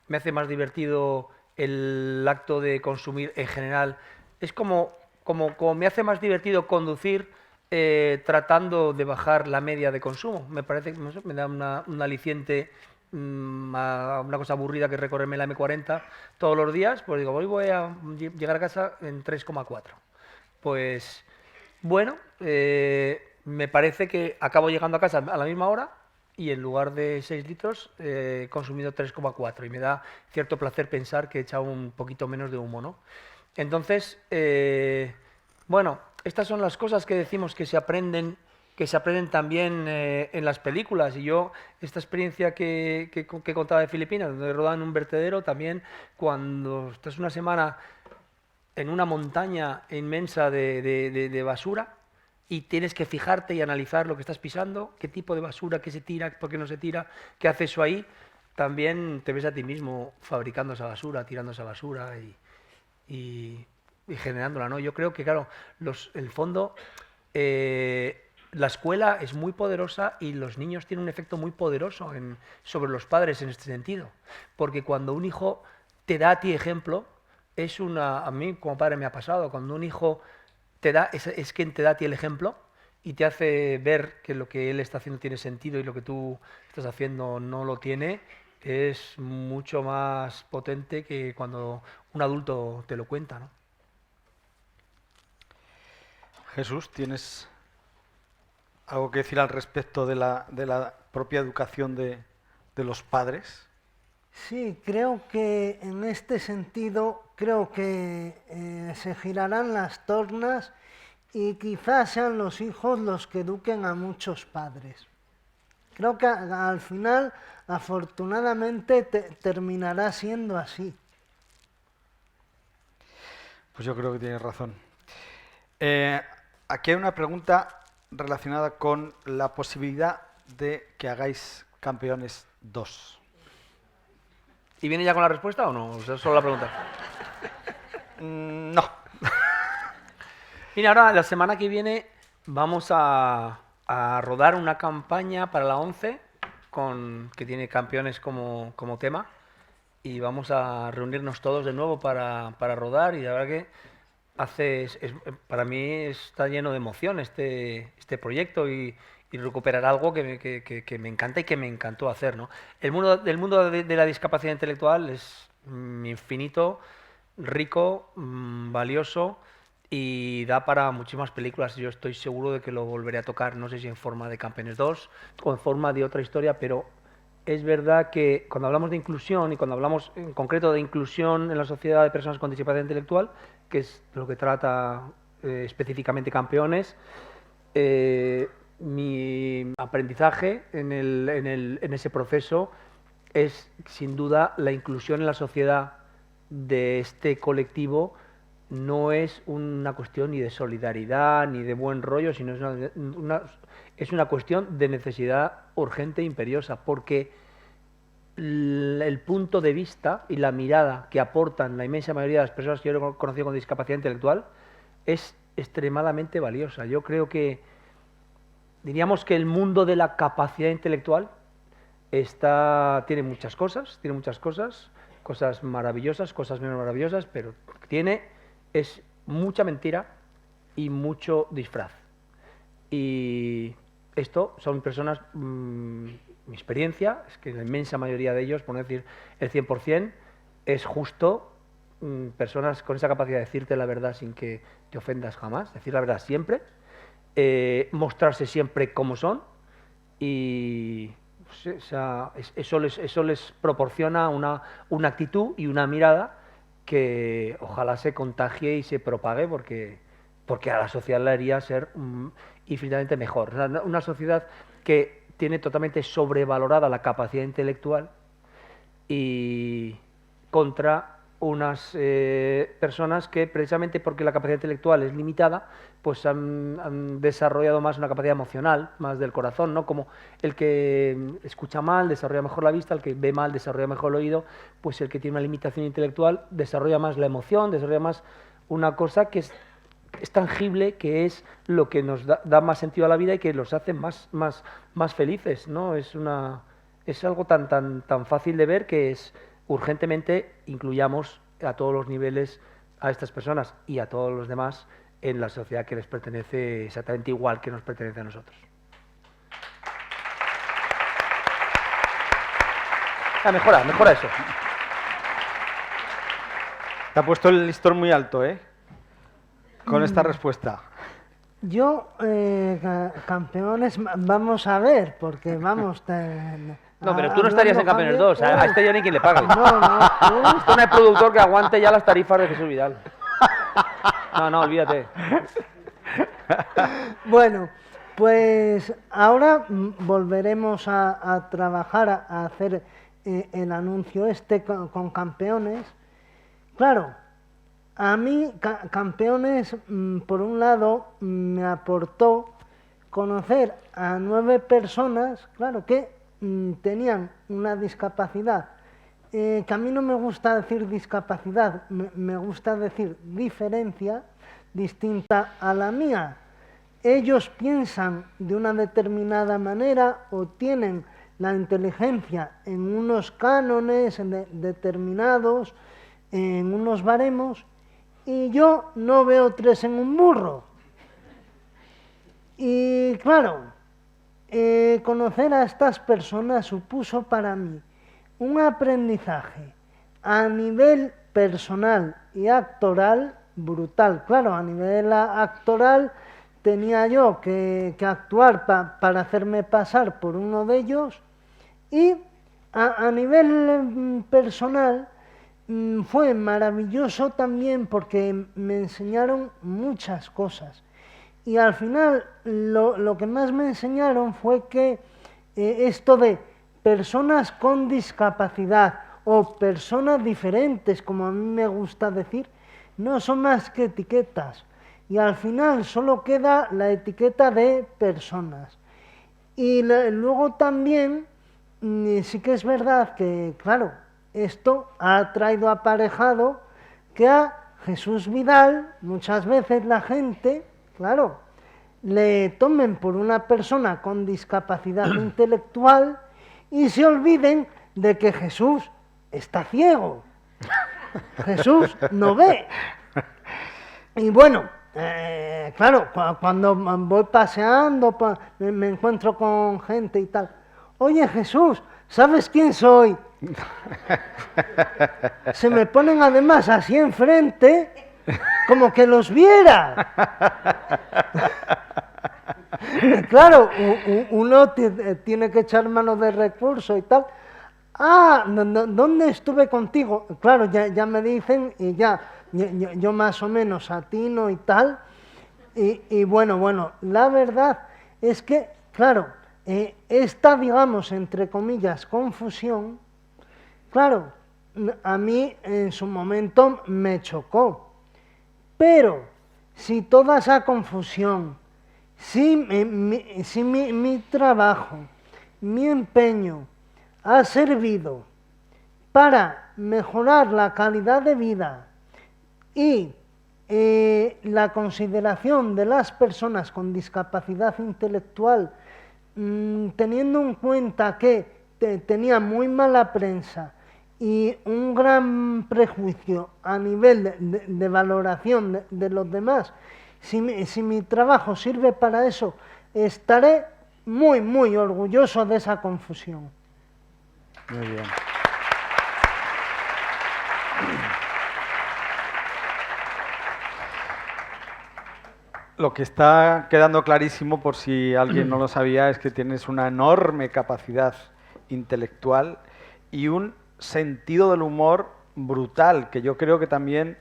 Me hace más divertido el acto de consumir en general. Es como me hace más divertido conducir tratando de bajar la media de consumo. Me parece que me da un aliciente a una cosa aburrida, que es recorrerme la M40 todos los días. Pues digo, hoy voy a llegar a casa en 3,4. Pues bueno, me parece que acabo llegando a casa a la misma hora y en lugar de 6 litros he consumido 3,4 y me da cierto placer pensar que he echado un poquito menos de humo, ¿no? Entonces, bueno, estas son las cosas que decimos que se aprenden también en las películas. Y yo, esta experiencia que contaba de Filipinas, donde rodaban en un vertedero, también cuando estás una semana en una montaña inmensa de basura y tienes que fijarte y analizar lo que estás pisando, qué tipo de basura, qué se tira, por qué no se tira, qué hace eso ahí, también te ves a ti mismo fabricando esa basura, tirando esa basura y generándola, ¿no? Yo creo que, claro, el fondo, la escuela es muy poderosa y los niños tienen un efecto muy poderoso sobre los padres en este sentido. Porque cuando un hijo te da a ti ejemplo, a mí como padre me ha pasado, cuando un hijo es quien te da a ti el ejemplo y te hace ver que lo que él está haciendo tiene sentido y lo que tú estás haciendo no lo tiene, es mucho más potente que cuando un adulto te lo cuenta, ¿no? Jesús, ¿tienes algo que decir al respecto de la propia educación de los padres? Sí, creo que en este sentido, creo que se girarán las tornas y quizás sean los hijos los que eduquen a muchos padres. Creo que al final, afortunadamente, terminará siendo así. Pues yo creo que tienes razón. Aquí hay una pregunta relacionada con la posibilidad de que hagáis Campeones 2. ¿Y viene ya con la respuesta o no? O sea, solo la pregunta. No. Mira, ahora la semana que viene vamos a rodar una campaña para la 11 que tiene Campeones como tema y vamos a reunirnos todos de nuevo para rodar y la verdad que para mí está lleno de emoción este proyecto y recuperar algo que me encanta y que me encantó hacer, ¿no? El mundo de la discapacidad intelectual es infinito, rico, valioso y da para muchísimas películas. Yo estoy seguro de que lo volveré a tocar, no sé si en forma de Campeones 2 o en forma de otra historia, pero es verdad que cuando hablamos de inclusión y cuando hablamos en concreto de inclusión en la sociedad de personas con discapacidad intelectual, que es lo que trata específicamente Campeones, mi aprendizaje en ese proceso es sin duda la inclusión en la sociedad de este colectivo. No es una cuestión ni de solidaridad ni de buen rollo, sino es una cuestión de necesidad urgente e imperiosa, porque el punto de vista y la mirada que aportan la inmensa mayoría de las personas que yo he conocido con discapacidad intelectual es extremadamente valiosa. Yo creo que diríamos que el mundo de la capacidad intelectual tiene muchas cosas, cosas maravillosas, cosas menos maravillosas, pero es mucha mentira y mucho disfraz. Y esto son personas, mi experiencia es que la inmensa mayoría de ellos, por no decir el 100%, es justo personas con esa capacidad de decirte la verdad sin que te ofendas jamás, decir la verdad siempre, mostrarse siempre como son y o sea, eso les proporciona una actitud y una mirada que ojalá se contagie y se propague porque a la sociedad le haría ser infinitamente mejor. O sea, una sociedad que tiene totalmente sobrevalorada la capacidad intelectual y contra unas personas que precisamente porque la capacidad intelectual es limitada, pues han desarrollado más una capacidad emocional, más del corazón, ¿no? Como el que escucha mal desarrolla mejor la vista, el que ve mal desarrolla mejor el oído, pues el que tiene una limitación intelectual desarrolla más la emoción, desarrolla más una cosa que es tangible, que es lo que nos da más sentido a la vida y que los hace más felices, ¿no? Es algo tan fácil de ver que es urgentemente incluyamos a todos los niveles a estas personas y a todos los demás en la sociedad que les pertenece exactamente igual que nos pertenece a nosotros. Mejora eso. Te ha puesto el listón muy alto, ¿eh? Con esta respuesta. Yo, campeones, vamos a ver, porque vamos... No, pero tú no estarías en Campeones 2, a este ya ni quien le pague. No. Esto no hay productor que aguante ya las tarifas de Jesús Vidal. No, olvídate. Bueno, pues ahora volveremos a trabajar, a hacer el anuncio con Campeones. Claro, a mí Campeones, por un lado, me aportó conocer a 9 personas, claro, que tenían una discapacidad, que a mí no me gusta decir discapacidad, me gusta decir diferencia distinta a la mía. Ellos piensan de una determinada manera o tienen la inteligencia en unos cánones determinados, en unos baremos, y yo no veo 3 en un burro. Y claro, conocer a estas personas supuso para mí un aprendizaje a nivel personal y actoral brutal. Claro, a nivel actoral tenía yo que actuar para hacerme pasar por uno de ellos, y a nivel personal fue maravilloso también porque me enseñaron muchas cosas. Y al final lo que más me enseñaron fue que esto de personas con discapacidad o personas diferentes, como a mí me gusta decir, no son más que etiquetas. Y al final solo queda la etiqueta de personas. Y luego también sí que es verdad que, claro, esto ha traído aparejado que a Jesús Vidal muchas veces la gente, claro, le tomen por una persona con discapacidad intelectual y se olviden de que Jesús está ciego. Jesús no ve. Y bueno, claro, cuando voy paseando, me encuentro con gente y tal. Oye, Jesús, ¿sabes quién soy? Se me ponen además así enfrente, como que los viera. Y claro, uno tiene que echar mano de recursos y tal. Ah, ¿dónde estuve contigo? Claro, ya me dicen y ya, yo más o menos atino y tal. Y bueno, la verdad es que, claro, esta, digamos, entre comillas, confusión, claro, a mí en su momento me chocó. Pero si toda esa confusión, si mi trabajo, mi empeño ha servido para mejorar la calidad de vida y la consideración de las personas con discapacidad intelectual, teniendo en cuenta que tenía muy mala prensa y un gran prejuicio a nivel de valoración de los demás, si mi trabajo sirve para eso, estaré muy, muy orgulloso de esa confusión. Muy bien. Lo que está quedando clarísimo, por si alguien no lo sabía, es que tienes una enorme capacidad intelectual y un sentido del humor brutal, que yo creo que también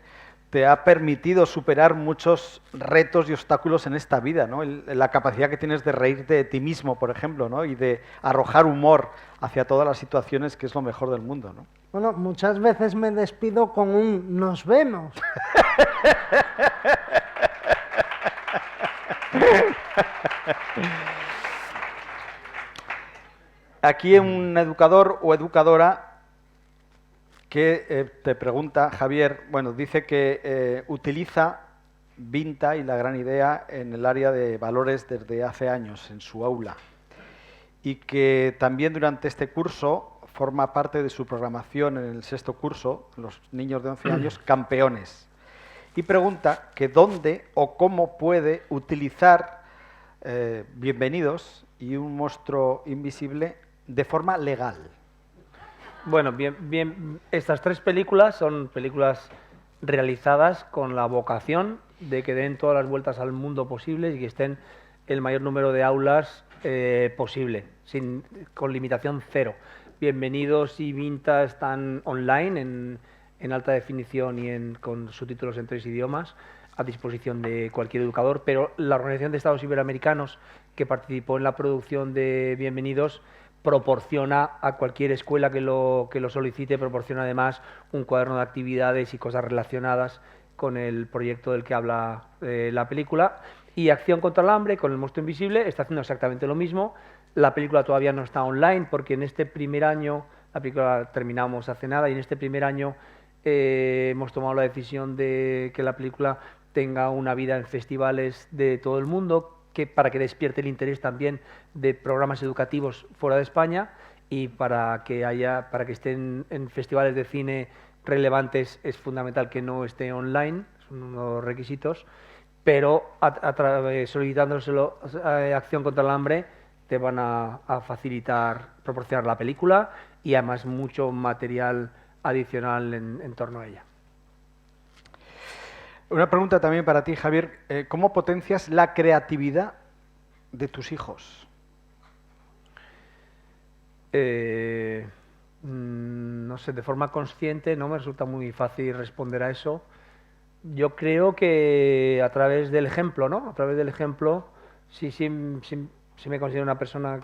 te ha permitido superar muchos retos y obstáculos en esta vida, ¿no? La capacidad que tienes de reírte de ti mismo, por ejemplo, ¿no? Y de arrojar humor hacia todas las situaciones, que es lo mejor del mundo, ¿no? Bueno, muchas veces me despido con un "nos vemos". Aquí un educador o educadora que te pregunta, Javier, bueno, dice que utiliza Vinta y La Gran Idea en el área de valores desde hace años en su aula y que también durante este curso forma parte de su programación en el 6º curso, los niños de 11 años, campeones. Y pregunta que dónde o cómo puede utilizar Bienvenidos y Un monstruo invisible de forma legal. Bueno, bien, estas 3 películas son películas realizadas con la vocación de que den todas las vueltas al mundo posibles y que estén el mayor número de aulas posible, con limitación cero. Bienvenidos y Vinta están online en alta definición y con subtítulos en 3 idiomas a disposición de cualquier educador, pero la Organización de Estados Iberoamericanos, que participó en la producción de Bienvenidos, proporciona a cualquier escuela que lo solicite, proporciona además un cuaderno de actividades y cosas relacionadas con el proyecto del que habla la película. Y Acción contra el hambre, con El monstruo invisible, está haciendo exactamente lo mismo. La película todavía no está online porque en este primer año, la película terminamos hace nada, y en este primer año hemos tomado la decisión de que la película tenga una vida en festivales de todo el mundo, para que despierte el interés también de programas educativos fuera de España, y para que estén en festivales de cine relevantes es fundamental que no esté online, son unos requisitos, pero solicitándoselo a Acción contra el hambre te van a proporcionar la película y además mucho material adicional en torno a ella. Una pregunta también para ti, Javier. ¿Cómo potencias la creatividad de tus hijos? No sé, de forma consciente no me resulta muy fácil responder a eso. Yo creo que a través del ejemplo, ¿no? A través del ejemplo, sí me considero una persona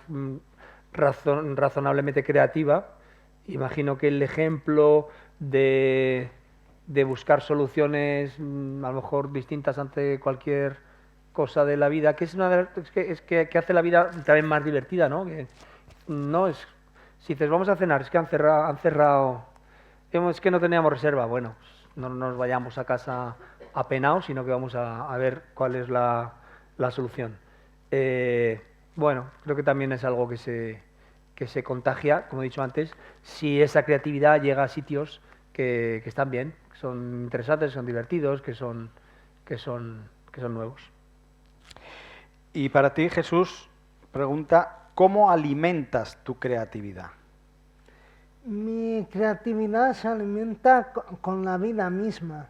razonablemente creativa. Imagino que el ejemplo de buscar soluciones a lo mejor distintas ante cualquier cosa de la vida, que que hace la vida también más divertida, ¿no? Que no es, si dices vamos a cenar, es que han cerrado, es que no teníamos reserva, bueno, no nos vayamos a casa apenados, sino que vamos a ver cuál es la solución. Bueno, creo que también es algo que se contagia, como he dicho antes, si esa creatividad llega a sitios que están bien, que son interesantes, son divertidos, que son nuevos. Y para ti, Jesús, pregunta, ¿cómo alimentas tu creatividad? Mi creatividad se alimenta con la vida misma,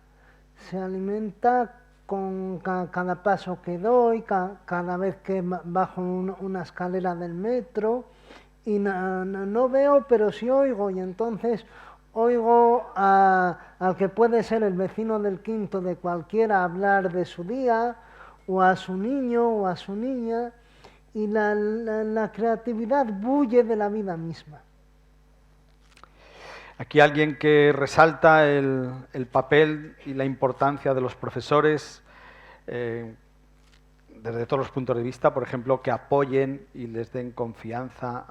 se alimenta con cada paso que doy, cada vez que bajo una escalera del metro, y no veo, pero sí oigo, y entonces oigo al que puede ser el vecino del quinto de cualquiera hablar de su día, o a su niño o a su niña, y la creatividad bulle de la vida misma. Aquí alguien que resalta el papel y la importancia de los profesores desde todos los puntos de vista, por ejemplo, que apoyen y les den confianza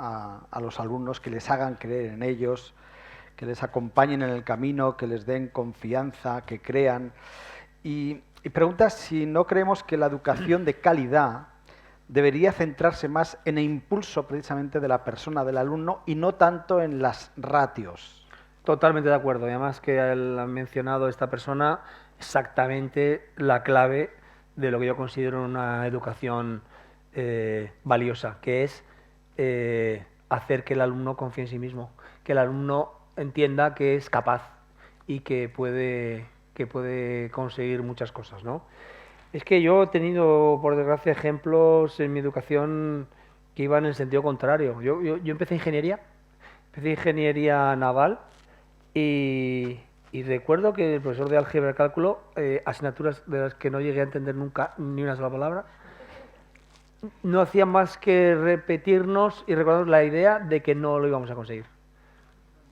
a los alumnos, que les hagan creer en ellos, que les acompañen en el camino, que les den confianza, que crean. Y pregunta si no creemos que la educación de calidad debería centrarse más en el impulso precisamente de la persona, del alumno, y no tanto en las ratios. Totalmente de acuerdo, y además que ha mencionado esta persona exactamente la clave de lo que yo considero una educación valiosa, que es hacer que el alumno confíe en sí mismo, que el alumno entienda que es capaz y que puede conseguir muchas cosas, ¿no? Es que yo he tenido, por desgracia, ejemplos en mi educación que iban en el sentido contrario. Yo empecé ingeniería naval, y recuerdo que el profesor de álgebra y cálculo, asignaturas de las que no llegué a entender nunca ni una sola palabra, no hacía más que repetirnos y recordarnos la idea de que no lo íbamos a conseguir,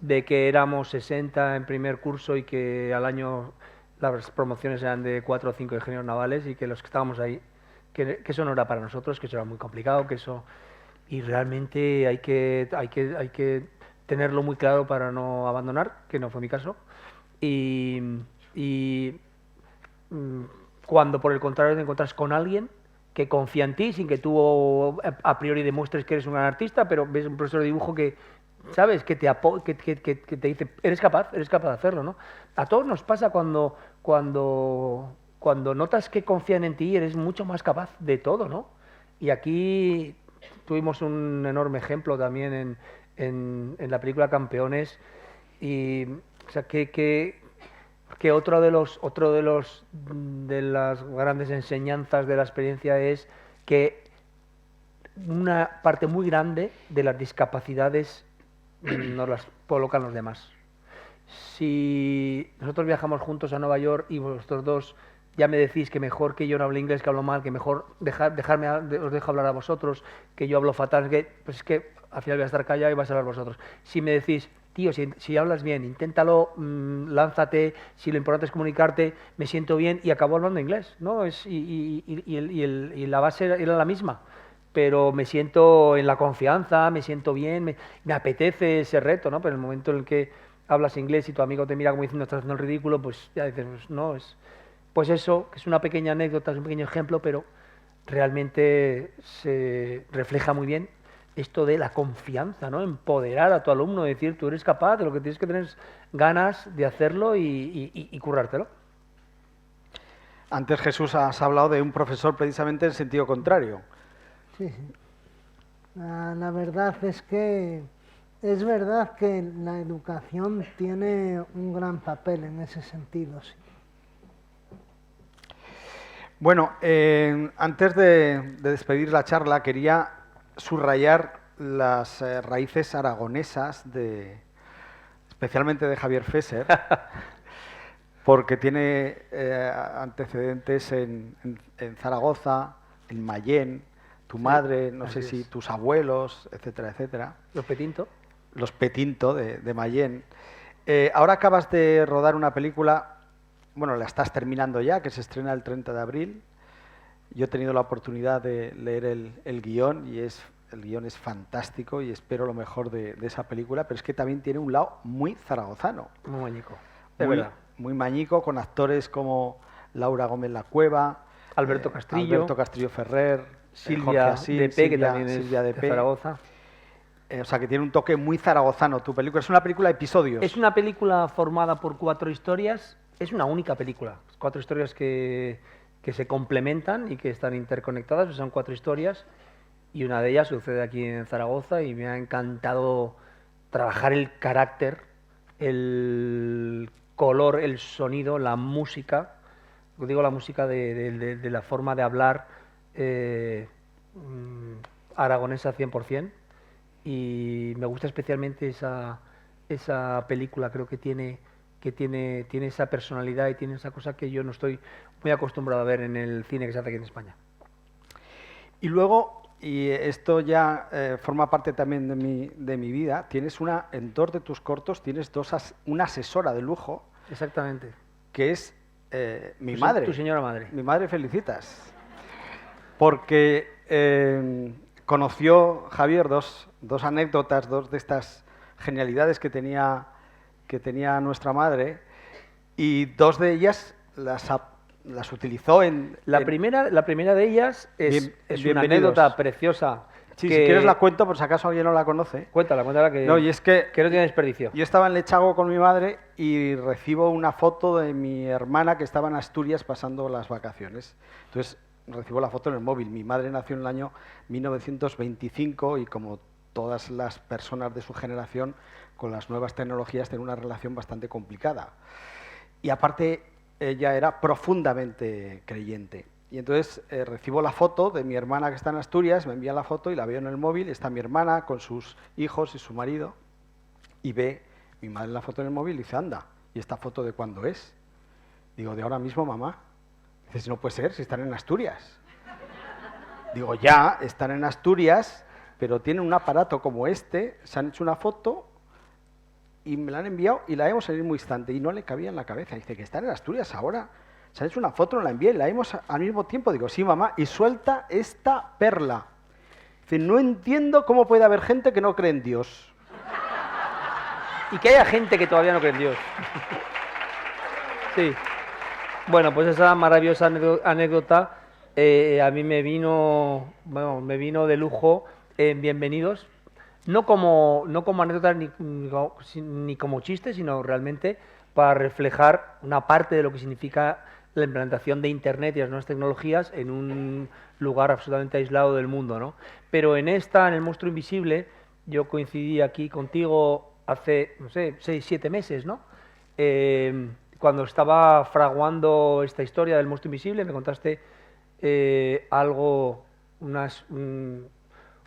de que éramos 60 en primer curso y que al año las promociones eran de 4 o 5 ingenieros navales, y que los que estábamos ahí, que eso no era para nosotros, que eso era muy complicado, y realmente hay que tenerlo muy claro para no abandonar, que no fue mi caso. Y cuando por el contrario te encuentras con alguien que confía en ti, sin que tú a priori demuestres que eres un gran artista, pero ves un profesor de dibujo que, ¿sabes?, que te dice, eres capaz de hacerlo, ¿no? A todos nos pasa cuando notas que confían en ti, eres mucho más capaz de todo, ¿no? Y aquí tuvimos un enorme ejemplo también en la película Campeones, y o sea, que Porque de las grandes enseñanzas de la experiencia es que una parte muy grande de las discapacidades nos las colocan los demás. Si nosotros viajamos juntos a Nueva York y vosotros dos ya me decís que mejor que yo no hable inglés, que hablo mal, que mejor os dejo hablar a vosotros, que yo hablo fatal, pues es que al final voy a estar callado y vais a hablar vosotros. Si me decís, tío, si hablas bien, inténtalo, lánzate, si lo importante es comunicarte, me siento bien y acabo hablando inglés, ¿no? Y la base era la misma, pero me siento en la confianza, me siento bien, me apetece ese reto, ¿no? Pero en el momento en el que hablas inglés y tu amigo te mira como diciendo estás haciendo el ridículo, pues ya dices, pues no, pues eso, que es una pequeña anécdota, es un pequeño ejemplo, pero realmente se refleja muy bien esto de la confianza, ¿no? Empoderar a tu alumno, decir, tú eres capaz, de lo que tienes que tener es ganas de hacerlo y currártelo. Antes, Jesús, has hablado de un profesor precisamente en sentido contrario. Sí, sí. La verdad es que es verdad que la educación tiene un gran papel en ese sentido, sí. Bueno, antes de despedir la charla, quería subrayar las raíces aragonesas, especialmente de Javier Fesser, porque tiene antecedentes en Zaragoza, en Mayén, tu madre, no sé si tus abuelos, etcétera, etcétera. Los Petinto. Los Petinto de Mayén. Ahora acabas de rodar una película. Bueno, la estás terminando ya, que se estrena el 30 de abril. Yo he tenido la oportunidad de leer el guión y el guión es fantástico y espero lo mejor de esa película, pero es que también tiene un lado muy zaragozano. Muy mañico. Muy mañico, con actores como Laura Gómez La Cueva, Alberto Castillo Ferrer, Silvia Depé, que también es de Zaragoza. O sea, que tiene un toque muy zaragozano tu película. Es una película de episodios. Es una película formada por 4 historias. Es una única película, 4 historias que se complementan y que están interconectadas, son 4 historias y una de ellas sucede aquí en Zaragoza y me ha encantado trabajar el carácter, el color, el sonido, la música, digo la música de la forma de hablar aragonesa 100%, y me gusta especialmente esa película, creo que tiene esa personalidad y tiene esa cosa que yo no estoy muy acostumbrado a ver en el cine que se hace aquí en España. Y luego, y esto ya forma parte también de mi vida, en 2 de tus cortos tienes una asesora de lujo. Exactamente. Que es mi madre. Tu señora madre. Mi madre, Felicitas. Porque conoció, Javier, dos anécdotas, 2 de estas genialidades que tenía nuestra madre, y 2 de ellas las utilizó en... La primera de ellas es una anécdota preciosa. Sí, si quieres la cuento, por si acaso alguien no la conoce. Cuéntala, que no, y es que no tiene desperdicio. Yo estaba en Lechago con mi madre y recibo una foto de mi hermana que estaba en Asturias pasando las vacaciones. Entonces, recibo la foto en el móvil. Mi madre nació en el año 1925 y como todas las personas de su generación, con las nuevas tecnologías tiene una relación bastante complicada. Y aparte, ella era profundamente creyente. Y entonces recibo la foto de mi hermana que está en Asturias, me envía la foto y la veo en el móvil, está mi hermana con sus hijos y su marido, y ve mi madre la foto en el móvil y dice, anda, ¿y esta foto de cuándo es? Digo, de ahora mismo, mamá. Dice, si no puede ser, si están en Asturias. Digo, ya, están en Asturias, pero tienen un aparato como este, se han hecho una foto y me la han enviado y la hemos en el mismo instante y no le cabía en la cabeza. Dice, que están en Asturias ahora, se han hecho una foto, nos la envié y la hemos al mismo tiempo. Digo, sí, mamá, y suelta esta perla. Dice, no entiendo cómo puede haber gente que no cree en Dios. Y que haya gente que todavía no cree en Dios. Sí. Bueno, pues esa maravillosa anécdota a mí me vino de lujo en Bienvenidos, no como anécdota ni como chiste, sino realmente para reflejar una parte de lo que significa la implantación de Internet y las nuevas tecnologías en un lugar absolutamente aislado del mundo, ¿no? Pero en El Monstruo Invisible, yo coincidí aquí contigo hace, no sé, 6-7 meses, ¿no? cuando estaba fraguando esta historia del monstruo invisible, me contaste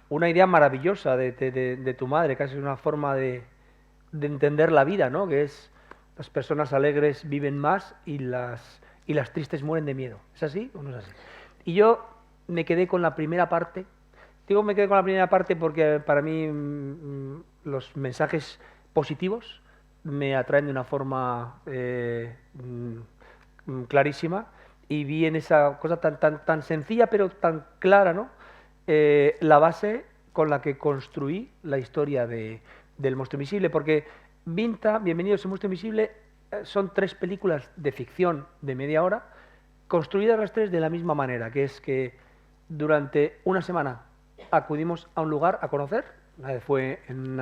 una idea maravillosa de tu madre, casi una forma de entender la vida, ¿no? Que es las personas alegres viven más y las tristes mueren de miedo. ¿Es así o no es así? Y yo me quedé con la primera parte. Digo me quedé con la primera parte porque para mí los mensajes positivos me atraen de una forma clarísima, y vi en esa cosa tan sencilla pero tan clara, ¿no? La base con la que construí la historia del monstruo invisible, porque Vinta, Bienvenidos al monstruo invisible, son 3 películas de ficción de media hora, construidas las 3 de la misma manera, que es que durante una semana acudimos a un lugar a conocer. Una vez fue en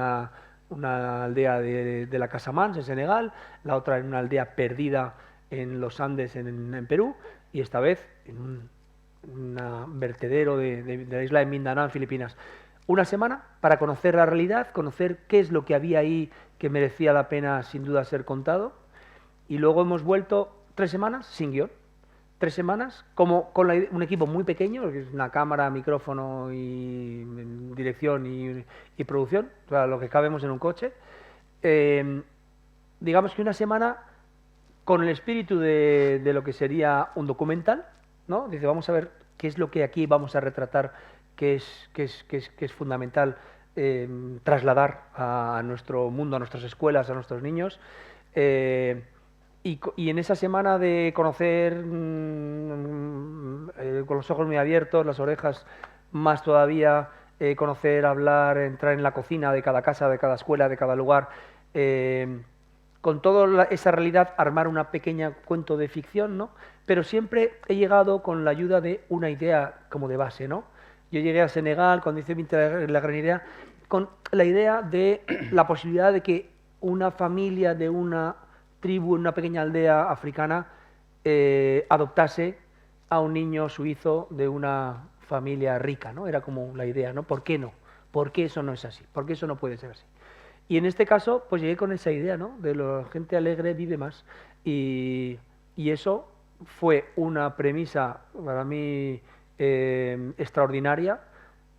una aldea de la Casamance, en Senegal, la otra en una aldea perdida en los Andes, en Perú, y esta vez en un vertedero de la isla de Mindanao, en Filipinas. Una semana para conocer la realidad, conocer qué es lo que había ahí que merecía la pena sin duda ser contado, y luego hemos vuelto 3 semanas sin guión. 3 semanas como con un equipo muy pequeño, que es una cámara, micrófono y dirección y producción, o sea, lo que cabemos en un coche. Digamos que una semana con el espíritu de lo que sería un documental, ¿no? Dice, vamos a ver qué es lo que aquí vamos a retratar, que es fundamental trasladar a nuestro mundo, a nuestras escuelas, a nuestros niños. Y en esa semana de conocer con los ojos muy abiertos, las orejas más todavía, conocer, hablar, entrar en la cocina de cada casa, de cada escuela, de cada lugar, con toda esa realidad armar una pequeña cuento de ficción, ¿no? Pero siempre he llegado con la ayuda de una idea como de base, ¿no? Yo llegué a Senegal, cuando hice la gran idea, con la idea de la posibilidad de que una familia de una tribu en una pequeña aldea africana adoptase a un niño suizo de una familia rica, ¿no? Era como la idea, ¿no? ¿Por qué no? ¿Por qué eso no es así? ¿Por qué eso no puede ser así? Y en este caso, pues llegué con esa idea, ¿no? De la gente alegre vive más. Y eso fue una premisa para mí extraordinaria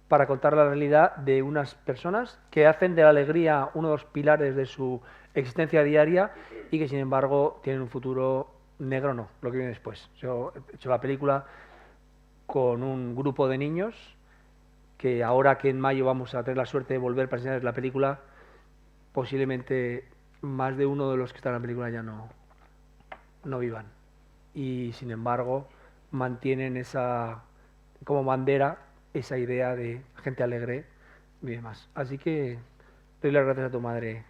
para contar la realidad de unas personas que hacen de la alegría uno de los pilares de su existencia diaria y que sin embargo tienen un futuro negro, no, lo que viene después. Yo he hecho la película con un grupo de niños que ahora que en mayo vamos a tener la suerte de volver para enseñarles la película, posiblemente más de uno de los que están en la película ya no vivan. Y sin embargo mantienen esa como bandera esa idea de gente alegre y demás. Así que doy las gracias a tu madre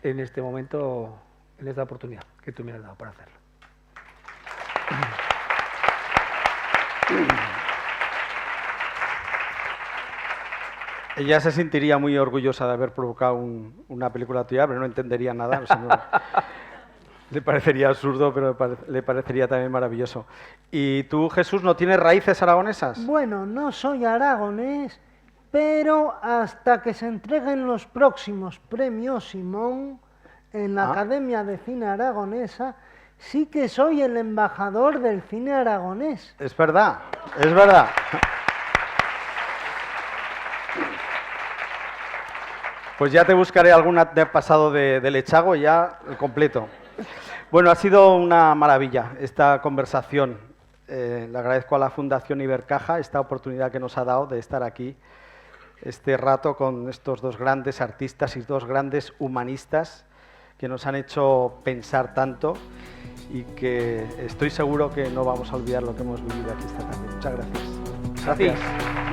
en este momento, en esta oportunidad que tú me has dado para hacerlo. Ella se sentiría muy orgullosa de haber provocado una película tuya, pero no entendería nada. O sea, no, le parecería absurdo, pero le parecería también maravilloso. ¿Y tú, Jesús, no tienes raíces aragonesas? Bueno, no soy aragonés, pero hasta que se entreguen los próximos premios Simón en la Academia de Cine Aragonesa, sí que soy el embajador del cine aragonés. Es verdad, es verdad. Pues ya te buscaré alguna de pasado de Lechago, ya el completo. Bueno, ha sido una maravilla esta conversación. Le agradezco a la Fundación Ibercaja esta oportunidad que nos ha dado de estar aquí este rato con estos 2 grandes artistas y 2 grandes humanistas que nos han hecho pensar tanto y que estoy seguro que no vamos a olvidar lo que hemos vivido aquí esta tarde. Muchas gracias. Gracias.